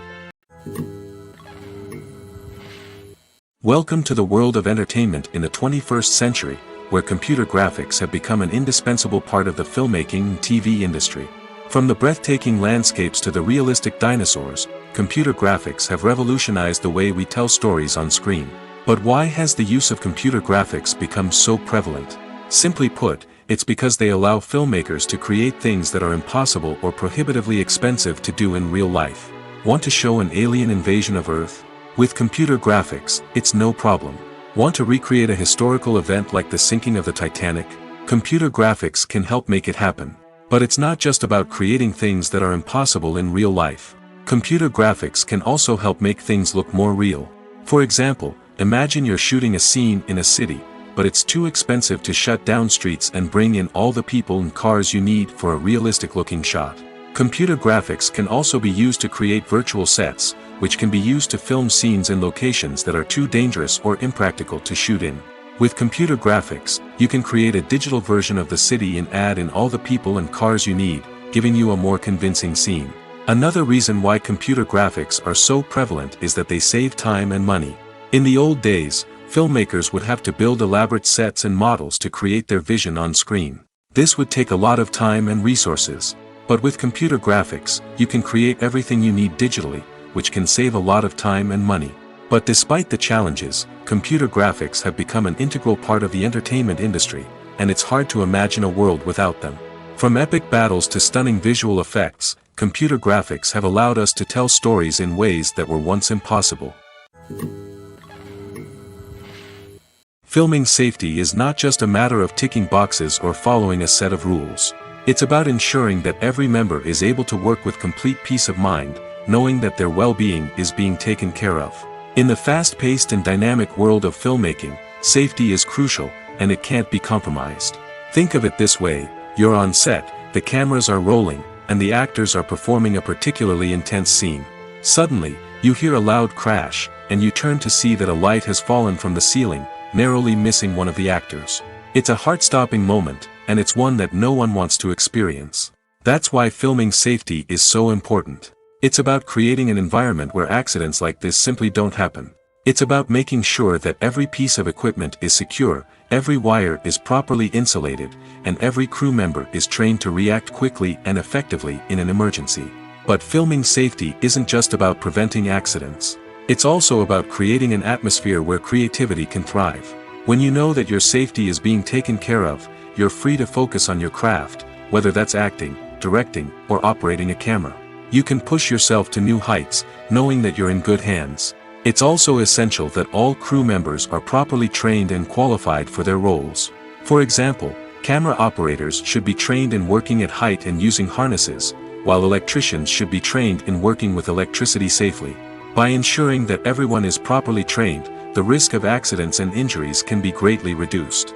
Welcome to the world of entertainment in the 21st century, where computer graphics have become an indispensable part of the filmmaking and TV industry. From the breathtaking landscapes to the realistic dinosaurs, computer graphics have revolutionized the way we tell stories on screen. But why has the use of computer graphics become so prevalent? Simply put, it's because they allow filmmakers to create things that are impossible or prohibitively expensive to do in real life. Want to show an alien invasion of Earth? With computer graphics, it's no problem. Want to recreate a historical event like the sinking of the Titanic? Computer graphics can help make it happen. But it's not just about creating things that are impossible in real life. Computer graphics can also help make things look more real. For example, imagine you're shooting a scene in a city, but it's too expensive to shut down streets and bring in all the people and cars you need for a realistic-looking shot. Computer graphics can also be used to create virtual sets, which can be used to film scenes in locations that are too dangerous or impractical to shoot in. With computer graphics, you can create a digital version of the city and add in all the people and cars you need, giving you a more convincing scene. Another reason why computer graphics are so prevalent is that they save time and money. In the old days, filmmakers would have to build elaborate sets and models to create their vision on screen. This would take a lot of time and resources. But with computer graphics, you can create everything you need digitally, which can save a lot of time and money. But despite the challenges, computer graphics have become an integral part of the entertainment industry, and it's hard to imagine a world without them. From epic battles to stunning visual effects, computer graphics have allowed us to tell stories in ways that were once impossible. Filming safety is not just a matter of ticking boxes or following a set of rules. It's about ensuring that every member is able to work with complete peace of mind, knowing that their well-being is being taken care of. In the fast-paced and dynamic world of filmmaking, safety is crucial, and it can't be compromised. Think of it this way: you're on set, the cameras are rolling, and the actors are performing a particularly intense scene. Suddenly, you hear a loud crash, and you turn to see that a light has fallen from the ceiling, narrowly missing one of the actors. It's a heart-stopping moment, and it's one that no one wants to experience. That's why filming safety is so important. It's about creating an environment where accidents like this simply don't happen. It's about making sure that every piece of equipment is secure, every wire is properly insulated, and every crew member is trained to react quickly and effectively in an emergency. But filming safety isn't just about preventing accidents. It's also about creating an atmosphere where creativity can thrive. When you know that your safety is being taken care of, you're free to focus on your craft, whether that's acting, directing, or operating a camera. You can push yourself to new heights, knowing that you're in good hands. It's also essential that all crew members are properly trained and qualified for their roles. For example, camera operators should be trained in working at height and using harnesses, while electricians should be trained in working with electricity safely. By ensuring that everyone is properly trained, the risk of accidents and injuries can be greatly reduced.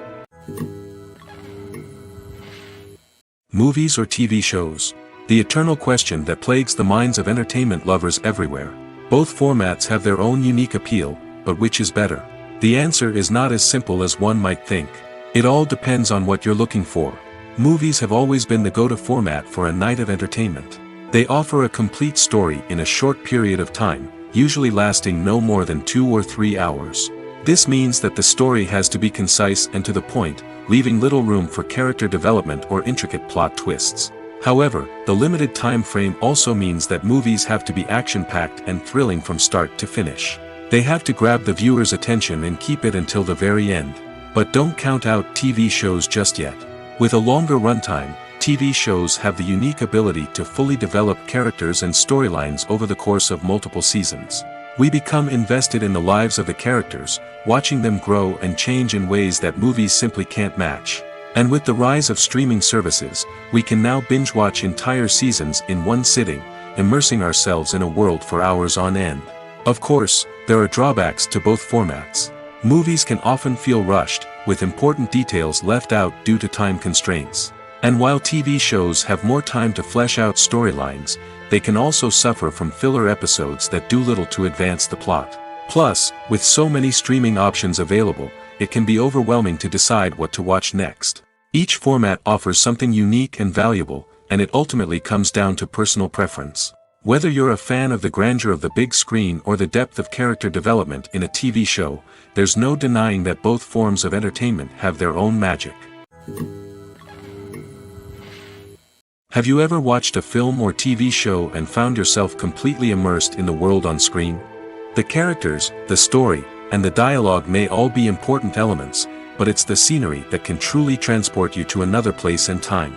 Movies or TV shows? The eternal question that plagues the minds of entertainment lovers everywhere. Both formats have their own unique appeal, but which is better? The answer is not as simple as one might think. It all depends on what you're looking for. Movies have always been the go-to format for a night of entertainment. They offer a complete story in a short period of time, usually lasting no more than 2 or 3 hours. This means that the story has to be concise and to the point, leaving little room for character development or intricate plot twists. However, the limited time frame also means that movies have to be action-packed and thrilling from start to finish. They have to grab the viewer's attention and keep it until the very end. But don't count out TV shows just yet. With a longer runtime, TV shows have the unique ability to fully develop characters and storylines over the course of multiple seasons. We become invested in the lives of the characters, watching them grow and change in ways that movies simply can't match. And with the rise of streaming services, we can now binge-watch entire seasons in one sitting, immersing ourselves in a world for hours on end. Of course, there are drawbacks to both formats. Movies can often feel rushed, with important details left out due to time constraints. And while TV shows have more time to flesh out storylines, they can also suffer from filler episodes that do little to advance the plot. Plus, with so many streaming options available, it can be overwhelming to decide what to watch next. Each format offers something unique and valuable, and it ultimately comes down to personal preference. Whether you're a fan of the grandeur of the big screen or the depth of character development in a TV show, there's no denying that both forms of entertainment have their own magic. Have you ever watched a film or TV show and found yourself completely immersed in the world on screen? The characters, the story, and the dialogue may all be important elements, but it's the scenery that can truly transport you to another place and time.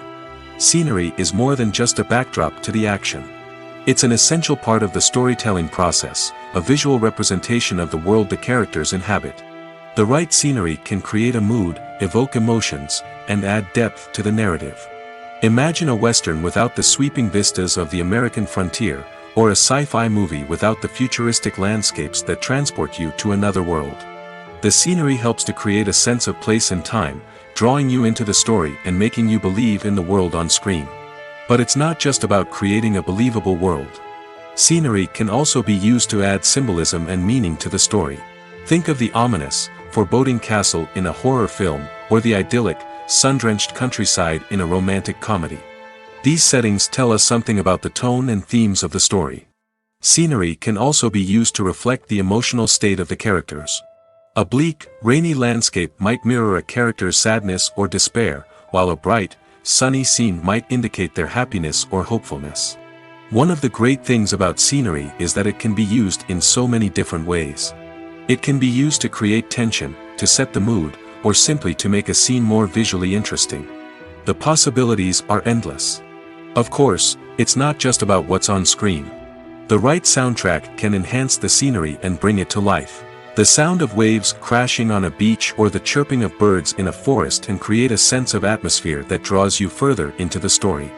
Scenery is more than just a backdrop to the action. It's an essential part of the storytelling process, a visual representation of the world the characters inhabit. The right scenery can create a mood, evoke emotions, and add depth to the narrative. Imagine a Western without the sweeping vistas of the American frontier, or a sci-fi movie without the futuristic landscapes that transport you to another world. The scenery helps to create a sense of place and time, drawing you into the story and making you believe in the world on screen. But it's not just about creating a believable world. Scenery can also be used to add symbolism and meaning to the story. Think of the ominous, foreboding castle in a horror film, or the idyllic, sun-drenched countryside in a romantic comedy. These settings tell us something about the tone and themes of the story. Scenery can also be used to reflect the emotional state of the characters. A bleak, rainy landscape might mirror a character's sadness or despair, while a bright, sunny scene might indicate their happiness or hopefulness. One of the great things about scenery is that it can be used in so many different ways. It can be used to create tension, to set the mood, or simply to make a scene more visually interesting. The possibilities are endless. Of course, it's not just about what's on screen. The right soundtrack can enhance the scenery and bring it to life. The sound of waves crashing on a beach or the chirping of birds in a forest can create a sense of atmosphere that draws you further into the story.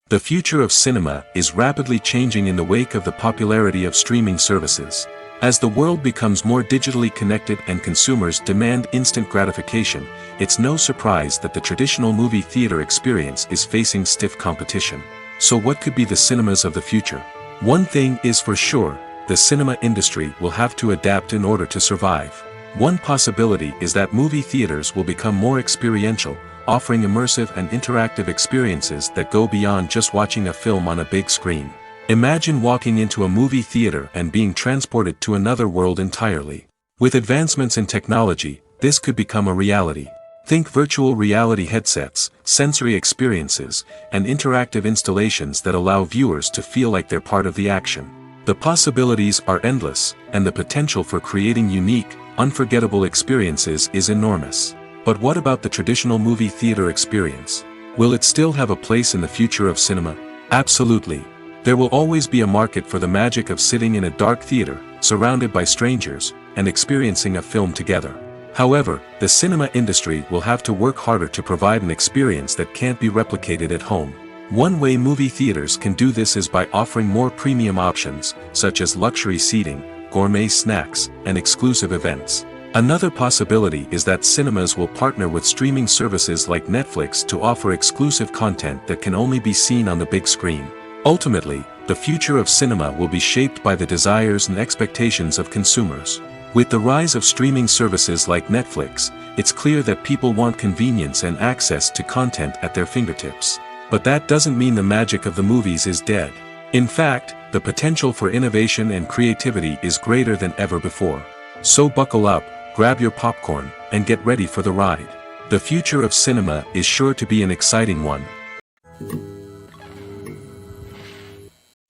The future of cinema is rapidly changing in the wake of the popularity of streaming services. As the world becomes more digitally connected and consumers demand instant gratification, it's no surprise that the traditional movie theater experience is facing stiff competition. So what could be the cinemas of the future? One thing is for sure, the cinema industry will have to adapt in order to survive. One possibility is that movie theaters will become more experiential, offering immersive and interactive experiences that go beyond just watching a film on a big screen. Imagine walking into a movie theater and being transported to another world entirely. With advancements in technology, this could become a reality. Think virtual reality headsets, sensory experiences, and interactive installations that allow viewers to feel like they're part of the action. The possibilities are endless, and the potential for creating unique, unforgettable experiences is enormous. But what about the traditional movie theater experience? Will it still have a place in the future of cinema? Absolutely. There will always be a market for the magic of sitting in a dark theater, surrounded by strangers, and experiencing a film together. However, the cinema industry will have to work harder to provide an experience that can't be replicated at home. One way movie theaters can do this is by offering more premium options, such as luxury seating, gourmet snacks, and exclusive events. Another possibility is that cinemas will partner with streaming services like Netflix to offer exclusive content that can only be seen on the big screen. Ultimately, the future of cinema will be shaped by the desires and expectations of consumers. With the rise of streaming services like Netflix, it's clear that people want convenience and access to content at their fingertips. But that doesn't mean the magic of the movies is dead. In fact, the potential for innovation and creativity is greater than ever before. So buckle up, grab your popcorn, and get ready for the ride. The future of cinema is sure to be an exciting one.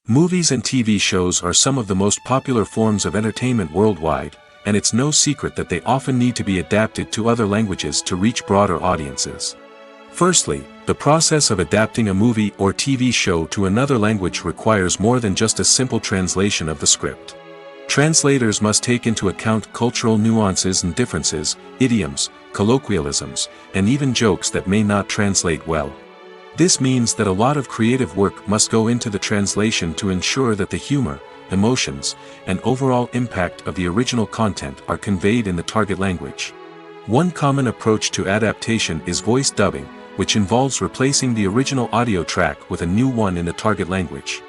Movies and TV shows are some of the most popular forms of entertainment worldwide, and it's no secret that they often need to be adapted to other languages to reach broader audiences. Firstly, the process of adapting a movie or TV show to another language requires more than just a simple translation of the script. Translators must take into account cultural nuances and differences, idioms, colloquialisms, and even jokes that may not translate well. This means that a lot of creative work must go into the translation to ensure that the humor, emotions, and overall impact of the original content are conveyed in the target language. One common approach to adaptation is voice dubbing, which involves replacing the original audio track with a new one in the target language.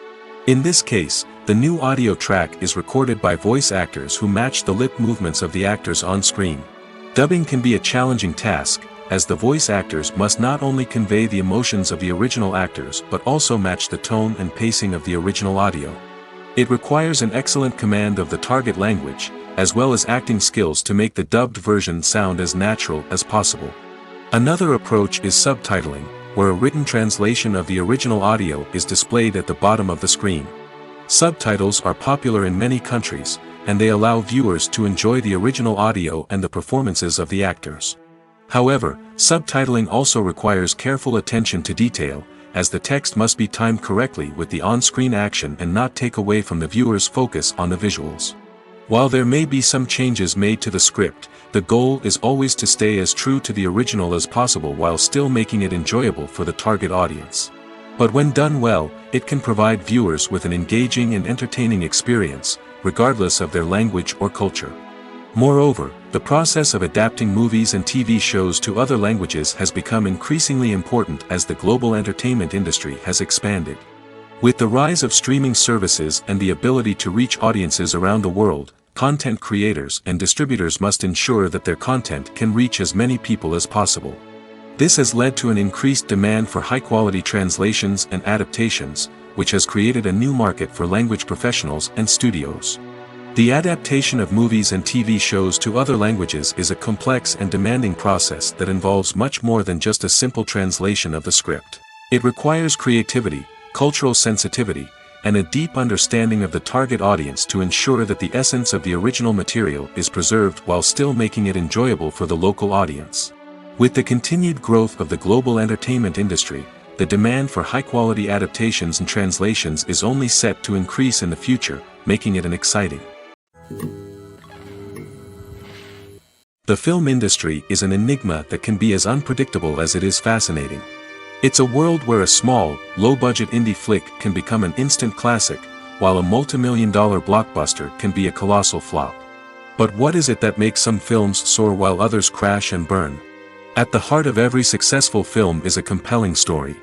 In this case, the new audio track is recorded by voice actors who match the lip movements of the actors on screen. Dubbing can be a challenging task, as the voice actors must not only convey the emotions of the original actors but also match the tone and pacing of the original audio. It requires an excellent command of the target language, as well as acting skills to make the dubbed version sound as natural as possible. Another approach is subtitling, where a written translation of the original audio is displayed at the bottom of the screen. Subtitles are popular in many countries, and they allow viewers to enjoy the original audio and the performances of the actors. However, subtitling also requires careful attention to detail, as the text must be timed correctly with the on-screen action and not take away from the viewer's focus on the visuals. While there may be some changes made to the script, the goal is always to stay as true to the original as possible while still making it enjoyable for the target audience. But when done well, it can provide viewers with an engaging and entertaining experience, regardless of their language or culture. Moreover, the process of adapting movies and TV shows to other languages has become increasingly important as the global entertainment industry has expanded. With the rise of streaming services and the ability to reach audiences around the world, content creators and distributors must ensure that their content can reach as many people as possible. This has led to an increased demand for high-quality translations and adaptations, which has created a new market for language professionals and studios. The adaptation of movies and TV shows to other languages is a complex and demanding process that involves much more than just a simple translation of the script. It requires creativity, cultural sensitivity, and a deep understanding of the target audience to ensure that the essence of the original material is preserved while still making it enjoyable for the local audience. With the continued growth of the global entertainment industry, the demand for high-quality adaptations and translations is only set to increase in the future, making it an exciting. The film industry is an enigma that can be as unpredictable as it is fascinating. It's a world where a small, low-budget indie flick can become an instant classic, while a multi-million-dollar blockbuster can be a colossal flop. But what is it that makes some films soar while others crash and burn? At the heart of every successful film is a compelling story.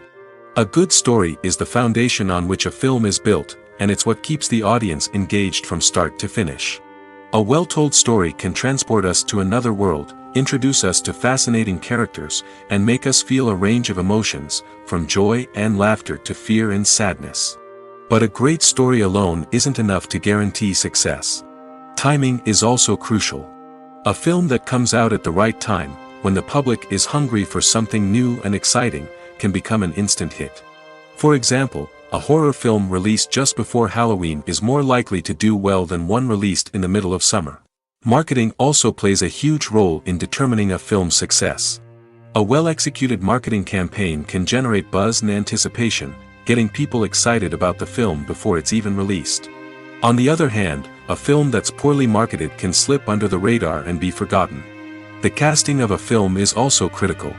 A good story is the foundation on which a film is built, and it's what keeps the audience engaged from start to finish. A well-told story can transport us to another world, introduce us to fascinating characters, and make us feel a range of emotions, from joy and laughter to fear and sadness. But a great story alone isn't enough to guarantee success. Timing is also crucial. A film that comes out at the right time, when the public is hungry for something new and exciting, can become an instant hit. For example, a horror film released just before Halloween is more likely to do well than one released in the middle of summer. Marketing also plays a huge role in determining a film's success. A well-executed marketing campaign can generate buzz and anticipation, getting people excited about the film before it's even released. On the other hand, a film that's poorly marketed can slip under the radar and be forgotten. The casting of a film is also critical.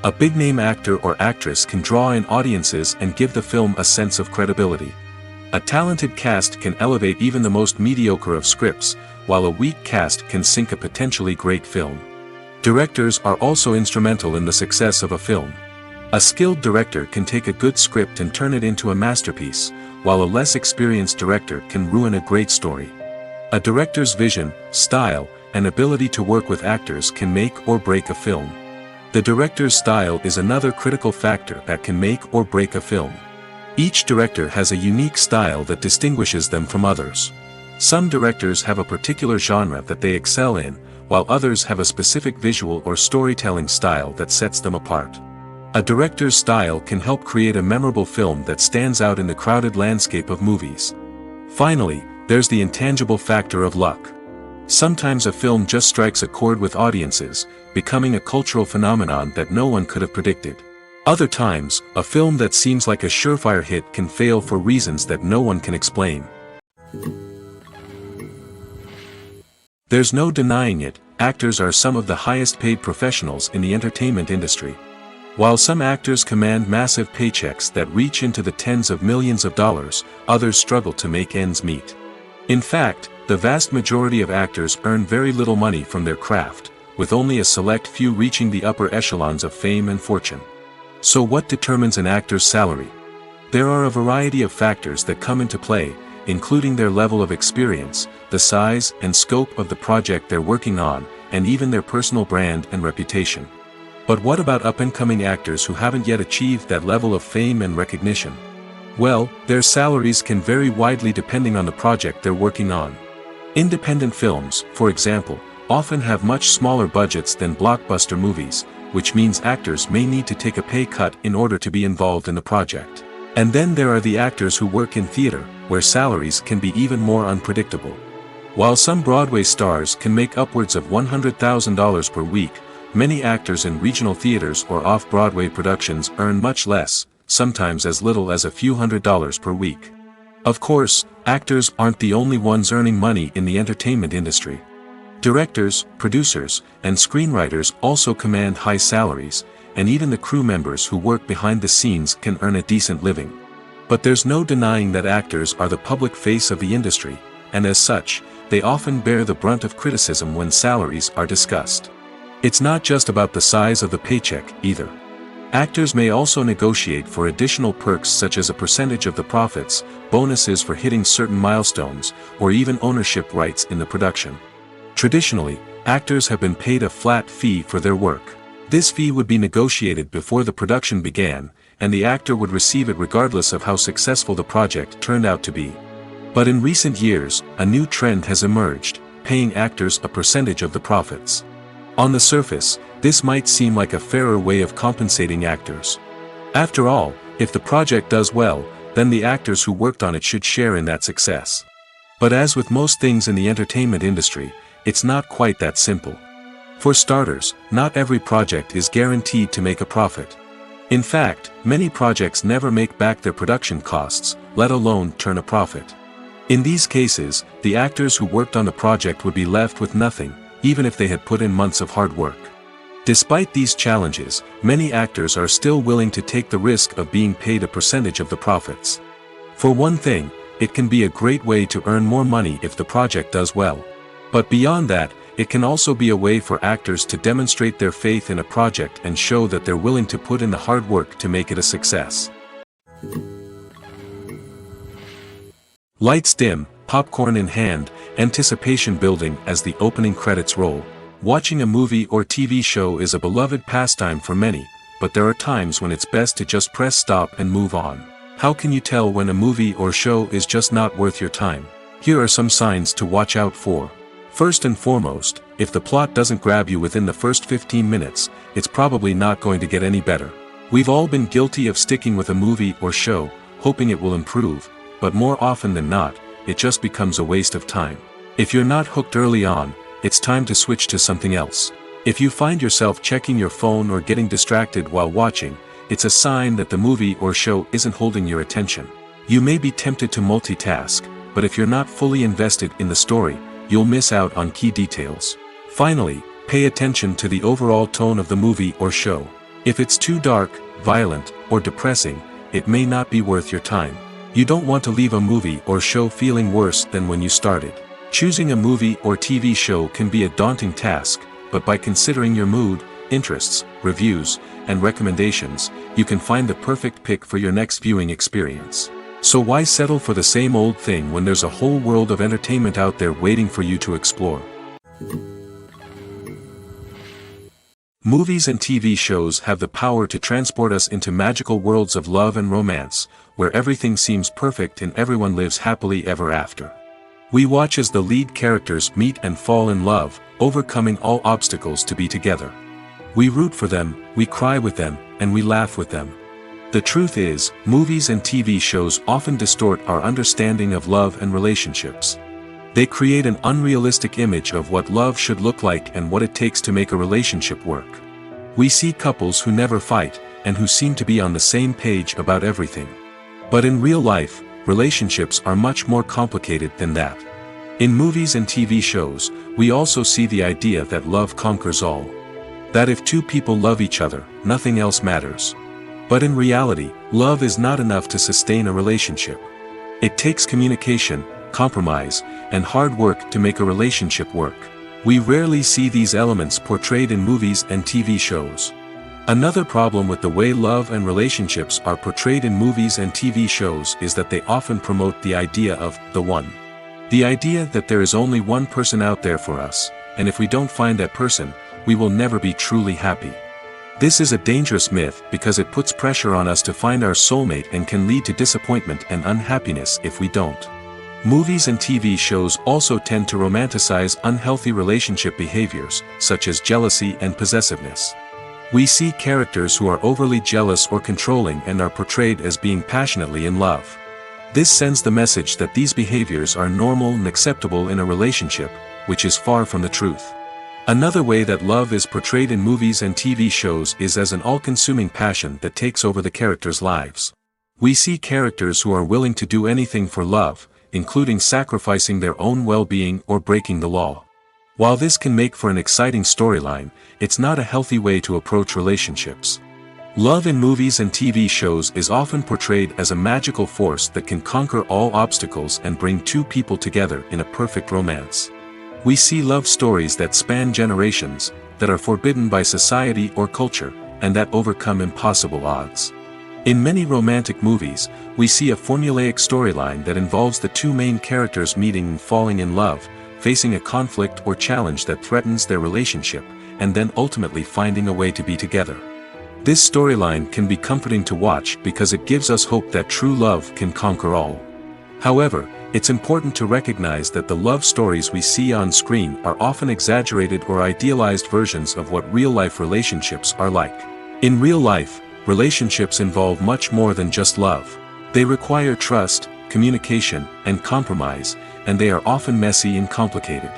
A big-name actor or actress can draw in audiences and give the film a sense of credibility. A talented cast can elevate even the most mediocre of scripts, while a weak cast can sink a potentially great film. Directors are also instrumental in the success of a film. A skilled director can take a good script and turn it into a masterpiece, while a less experienced director can ruin a great story. A director's vision, style, and ability to work with actors can make or break a film. The director's style is another critical factor that can make or break a film. Each director has a unique style that distinguishes them from others. Some directors have a particular genre that they excel in, while others have a specific visual or storytelling style that sets them apart. A director's style can help create a memorable film that stands out in the crowded landscape of movies. Finally, there's the intangible factor of luck. Sometimes a film just strikes a chord with audiences, becoming a cultural phenomenon that no one could have predicted. Other times, a film that seems like a surefire hit can fail for reasons that no one can explain. There's no denying it, actors are some of the highest-paid professionals in the entertainment industry. While some actors command massive paychecks that reach into the tens of millions of dollars, others struggle to make ends meet. In fact, the vast majority of actors earn very little money from their craft, with only a select few reaching the upper echelons of fame and fortune. So what determines an actor's salary? There are a variety of factors that come into play, including their level of experience, the size and scope of the project they're working on, and even their personal brand and reputation. But what about up-and-coming actors who haven't yet achieved that level of fame and recognition? Well, their salaries can vary widely depending on the project they're working on. Independent films, for example, often have much smaller budgets than blockbuster movies, which means actors may need to take a pay cut in order to be involved in the project. And then there are the actors who work in theater, where salaries can be even more unpredictable. While some Broadway stars can make upwards of $100,000 per week, many actors in regional theaters or off-Broadway productions earn much less, sometimes as little as a few $100s per week. Of course, actors aren't the only ones earning money in the entertainment industry. Directors, producers, and screenwriters also command high salaries, and even the crew members who work behind the scenes can earn a decent living. But there's no denying that actors are the public face of the industry, and as such, they often bear the brunt of criticism when salaries are discussed. It's not just about the size of the paycheck, either. Actors may also negotiate for additional perks such as a percentage of the profits, bonuses for hitting certain milestones, or even ownership rights in the production. Traditionally, actors have been paid a flat fee for their work. This fee would be negotiated before the production began, and the actor would receive it regardless of how successful the project turned out to be. But in recent years, a new trend has emerged, paying actors a percentage of the profits. On the surface, this might seem like a fairer way of compensating actors. After all, If the project does well, then the actors who worked on it should share in that success. But as with most things in the entertainment industry, it's not quite that simple. For starters, not every project is guaranteed to make a profit. In fact, many projects never make back their production costs, let alone turn a profit. In these cases, the actors who worked on the project would be left with nothing, even if they had put in months of hard work. Despite these challenges, many actors are still willing to take the risk of being paid a percentage of the profits. For one thing, it can be a great way to earn more money if the project does well. But beyond that, it can also be a way for actors to demonstrate their faith in a project and show that they're willing to put in the hard work to make it a success. Lights dim, popcorn in hand, anticipation building as the opening credits roll. Watching a movie or TV show is a beloved pastime for many, but there are times when it's best to just press stop and move on. How can you tell when a movie or show is just not worth your time? Here are some signs to watch out for. First and foremost, if the plot doesn't grab you within the first 15 minutes, it's probably not going to get any better. We've all been guilty of sticking with a movie or show, hoping it will improve, but more often than not, it just becomes a waste of time. If you're not hooked early on, it's time to switch to something else. If you find yourself checking your phone or getting distracted while watching, it's a sign that the movie or show isn't holding your attention. You may be tempted to multitask, but if you're not fully invested in the story, you'll miss out on key details. Finally, pay attention to the overall tone of the movie or show. If it's too dark, violent, or depressing, it may not be worth your time. You don't want to leave a movie or show feeling worse than when you started. Choosing a movie or TV show can be a daunting task, but by considering your mood, interests, reviews, and recommendations, you can find the perfect pick for your next viewing experience. So why settle for the same old thing when there's a whole world of entertainment out there waiting for you to explore? Movies and TV shows have the power to transport us into magical worlds of love and romance, where everything seems perfect and everyone lives happily ever after. We watch as the lead characters meet and fall in love, overcoming all obstacles to be together. We root for them, we cry with them, and we laugh with them. The truth is, movies and TV shows often distort our understanding of love and relationships. They create an unrealistic image of what love should look like and what it takes to make a relationship work. We see couples who never fight, and who seem to be on the same page about everything. But in real life, relationships are much more complicated than that. In movies and TV shows, we also see the idea that love conquers all. That if two people love each other, nothing else matters. But in reality, love is not enough to sustain a relationship. It takes communication, compromise, and hard work to make a relationship work. We rarely see these elements portrayed in movies and TV shows. Another problem with the way love and relationships are portrayed in movies and TV shows is that they often promote the idea of the one. The idea that there is only one person out there for us, and if we don't find that person, we will never be truly happy. This is a dangerous myth because it puts pressure on us to find our soulmate and can lead to disappointment and unhappiness if we don't. Movies and TV shows also tend to romanticize unhealthy relationship behaviors, such as jealousy and possessiveness. We see characters who are overly jealous or controlling and are portrayed as being passionately in love. This sends the message that these behaviors are normal and acceptable in a relationship, which is far from the truth. Another way that love is portrayed in movies and TV shows is as an all-consuming passion that takes over the characters' lives. We see characters who are willing to do anything for love, including sacrificing their own well-being or breaking the law. While this can make for an exciting storyline, it's not a healthy way to approach relationships. Love in movies and TV shows is often portrayed as a magical force that can conquer all obstacles and bring two people together in a perfect romance. We see love stories that span generations, that are forbidden by society or culture, and that overcome impossible odds. In many romantic movies, we see a formulaic storyline that involves the two main characters meeting and falling in love, facing a conflict or challenge that threatens their relationship, and then ultimately finding a way to be together. This storyline can be comforting to watch because it gives us hope that true love can conquer all. However, it's important to recognize that the love stories we see on screen are often exaggerated or idealized versions of what real-life relationships are like. In real life, relationships involve much more than just love. They require trust, communication, and compromise, and they are often messy and complicated.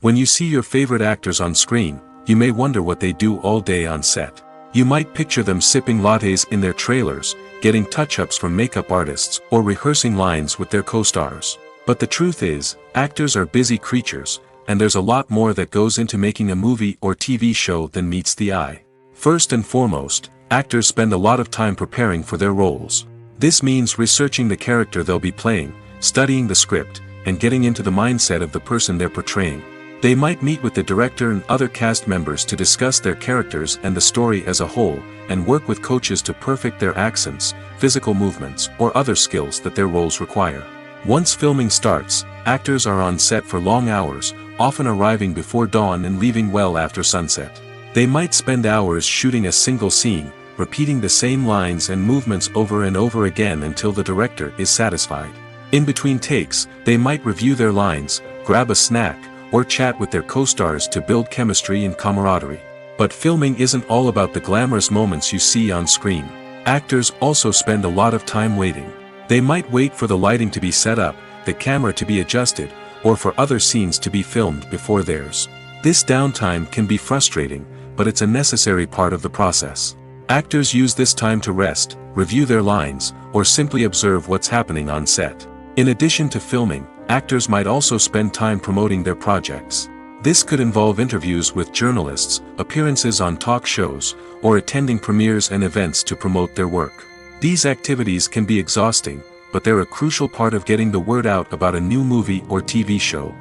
When you see your favorite actors on screen, you may wonder what they do all day on set. You might picture them sipping lattes in their trailers, getting touch-ups from makeup artists, or rehearsing lines with their co-stars. But the truth is, actors are busy creatures, and there's a lot more that goes into making a movie or TV show than meets the eye. First and foremost, actors spend a lot of time preparing for their roles. This means researching the character they'll be playing, studying the script, and getting into the mindset of the person they're portraying. They might meet with the director and other cast members to discuss their characters and the story as a whole, and work with coaches to perfect their accents, physical movements, or other skills that their roles require. Once filming starts, actors are on set for long hours, often arriving before dawn and leaving well after sunset. They might spend hours shooting a single scene, repeating the same lines and movements over and over again until the director is satisfied. In between takes, they might review their lines, grab a snack, or chat with their co-stars to build chemistry and camaraderie. But filming isn't all about the glamorous moments you see on screen. Actors also spend a lot of time waiting. They might wait for the lighting to be set up, the camera to be adjusted, or for other scenes to be filmed before theirs. This downtime can be frustrating, but it's a necessary part of the process. Actors use this time to rest, review their lines, or simply observe what's happening on set. In addition to filming, actors might also spend time promoting their projects. This could involve interviews with journalists, appearances on talk shows, or attending premieres and events to promote their work. These activities can be exhausting, but they're a crucial part of getting the word out about a new movie or TV show.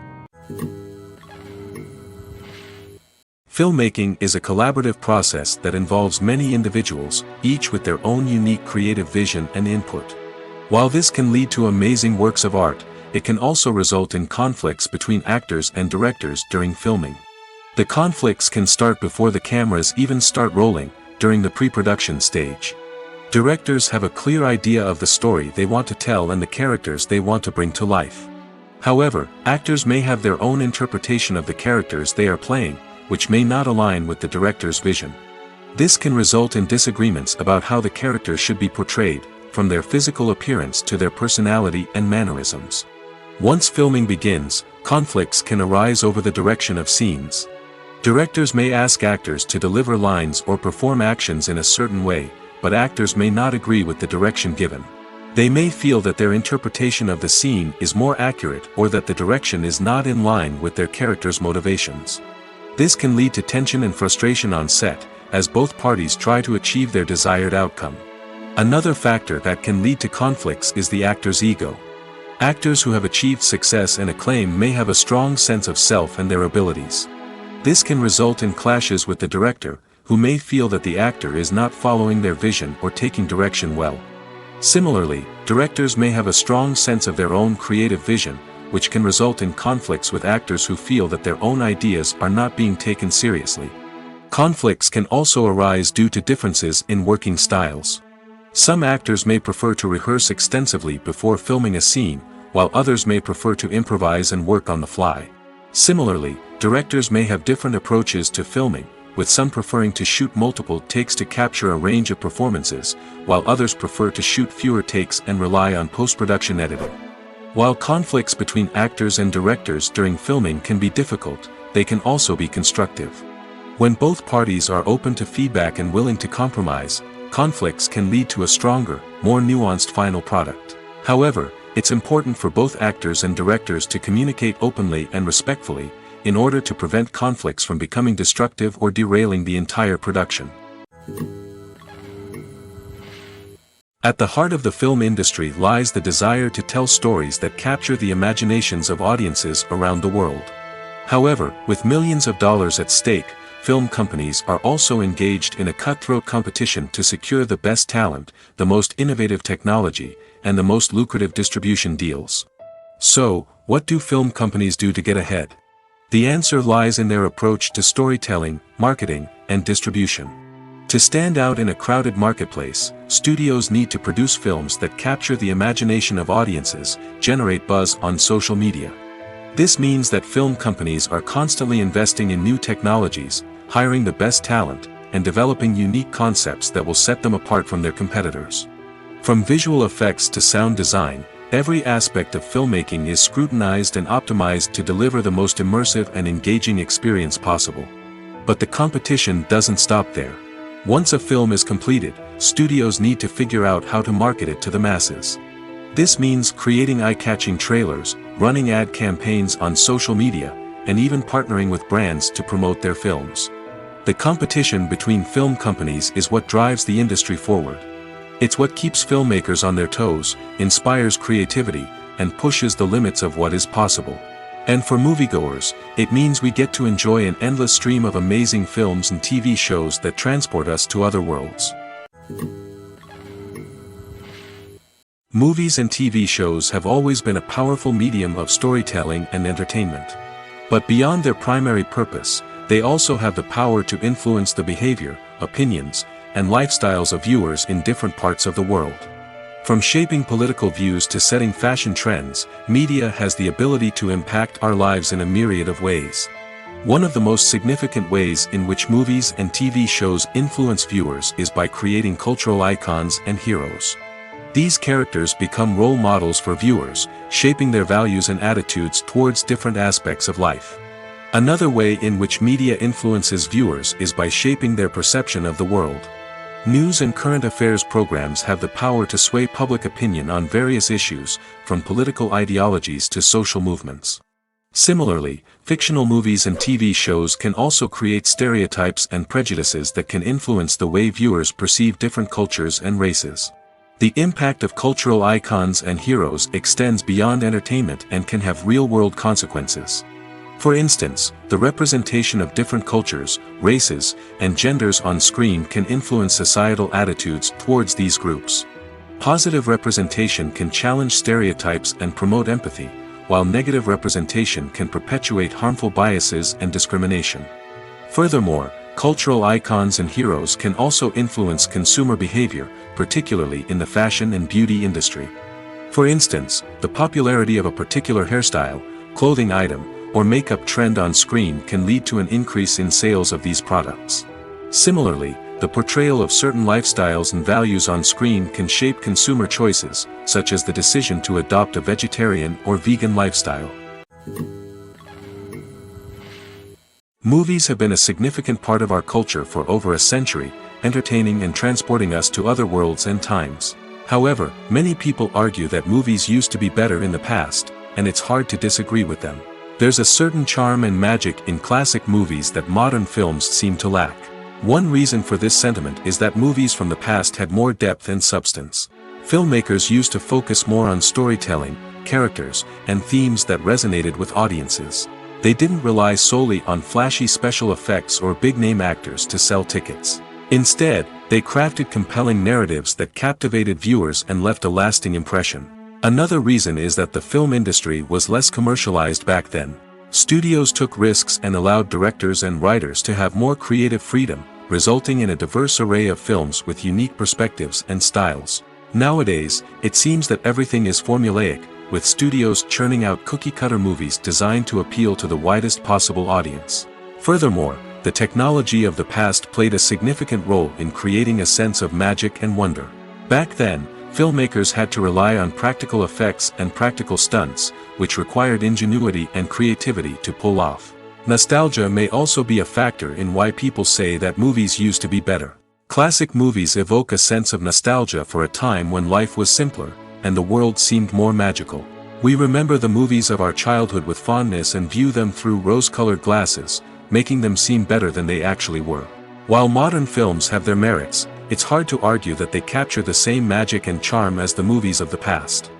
Filmmaking is a collaborative process that involves many individuals, each with their own unique creative vision and input. While this can lead to amazing works of art, it can also result in conflicts between actors and directors during filming. The conflicts can start before the cameras even start rolling, during the pre-production stage. Directors have a clear idea of the story they want to tell and the characters they want to bring to life. However, actors may have their own interpretation of the characters they are playing, which may not align with the director's vision. This can result in disagreements about how the characters should be portrayed, from their physical appearance to their personality and mannerisms. Once filming begins, conflicts can arise over the direction of scenes. Directors may ask actors to deliver lines or perform actions in a certain way, but actors may not agree with the direction given. They may feel that their interpretation of the scene is more accurate or that the direction is not in line with their character's motivations. This can lead to tension and frustration on set, as both parties try to achieve their desired outcome. Another factor that can lead to conflicts is the actor's ego. Actors who have achieved success and acclaim may have a strong sense of self and their abilities. This can result in clashes with the director, who may feel that the actor is not following their vision or taking direction well. Similarly, directors may have a strong sense of their own creative vision, which can result in conflicts with actors who feel that their own ideas are not being taken seriously. Conflicts can also arise due to differences in working styles. Some actors may prefer to rehearse extensively before filming a scene, while others may prefer to improvise and work on the fly. Similarly, directors may have different approaches to filming, with some preferring to shoot multiple takes to capture a range of performances, while others prefer to shoot fewer takes and rely on post-production editing. While conflicts between actors and directors during filming can be difficult, they can also be constructive. When both parties are open to feedback and willing to compromise, conflicts can lead to a stronger, more nuanced final product. However, it's important for both actors and directors to communicate openly and respectfully, in order to prevent conflicts from becoming destructive or derailing the entire production. At the heart of the film industry lies the desire to tell stories that capture the imaginations of audiences around the world. However, with millions of dollars at stake, film companies are also engaged in a cutthroat competition to secure the best talent, the most innovative technology, and the most lucrative distribution deals. So, what do film companies do to get ahead? The answer lies in their approach to storytelling, marketing, and distribution. To stand out in a crowded marketplace, studios need to produce films that capture the imagination of audiences, generate buzz on social media. This means that film companies are constantly investing in new technologies, hiring the best talent, and developing unique concepts that will set them apart from their competitors. From visual effects to sound design, every aspect of filmmaking is scrutinized and optimized to deliver the most immersive and engaging experience possible. But the competition doesn't stop there. Once a film is completed, studios need to figure out how to market it to the masses. This means creating eye-catching trailers, running ad campaigns on social media, and even partnering with brands to promote their films. The competition between film companies is what drives the industry forward. It's what keeps filmmakers on their toes, inspires creativity, and pushes the limits of what is possible. And for moviegoers, it means we get to enjoy an endless stream of amazing films and TV shows that transport us to other worlds. Movies and TV shows have always been a powerful medium of storytelling and entertainment. But beyond their primary purpose, they also have the power to influence the behavior, opinions, and lifestyles of viewers in different parts of the world. From shaping political views to setting fashion trends, media has the ability to impact our lives in a myriad of ways. One of the most significant ways in which movies and TV shows influence viewers is by creating cultural icons and heroes. These characters become role models for viewers, shaping their values and attitudes towards different aspects of life. Another way in which media influences viewers is by shaping their perception of the world. News and current affairs programs have the power to sway public opinion on various issues, from political ideologies to social movements. Similarly, fictional movies and TV shows can also create stereotypes and prejudices that can influence the way viewers perceive different cultures and races. The impact of cultural icons and heroes extends beyond entertainment and can have real-world consequences. For instance, the representation of different cultures, races, and genders on screen can influence societal attitudes towards these groups. Positive representation can challenge stereotypes and promote empathy, while negative representation can perpetuate harmful biases and discrimination. Furthermore, cultural icons and heroes can also influence consumer behavior, particularly in the fashion and beauty industry. For instance, the popularity of a particular hairstyle, clothing item, or makeup trend on screen can lead to an increase in sales of these products. Similarly, the portrayal of certain lifestyles and values on screen can shape consumer choices, such as the decision to adopt a vegetarian or vegan lifestyle. Movies have been a significant part of our culture for over a century, entertaining and transporting us to other worlds and times. However, many people argue that movies used to be better in the past, and it's hard to disagree with them. There's a certain charm and magic in classic movies that modern films seem to lack. One reason for this sentiment is that movies from the past had more depth and substance. Filmmakers used to focus more on storytelling, characters, and themes that resonated with audiences. They didn't rely solely on flashy special effects or big-name actors to sell tickets. Instead, they crafted compelling narratives that captivated viewers and left a lasting impression. Another reason is that the film industry was less commercialized back then. Studios took risks and allowed directors and writers to have more creative freedom, resulting in a diverse array of films with unique perspectives and styles. Nowadays, it seems that everything is formulaic, with studios churning out cookie-cutter movies designed to appeal to the widest possible audience. Furthermore, the technology of the past played a significant role in creating a sense of magic and wonder. Back then, filmmakers had to rely on practical effects and practical stunts, which required ingenuity and creativity to pull off. Nostalgia may also be a factor in why people say that movies used to be better. Classic movies evoke a sense of nostalgia for a time when life was simpler, and the world seemed more magical. We remember the movies of our childhood with fondness and view them through rose-colored glasses, making them seem better than they actually were. While modern films have their merits, it's hard to argue that they capture the same magic and charm as the movies of the past.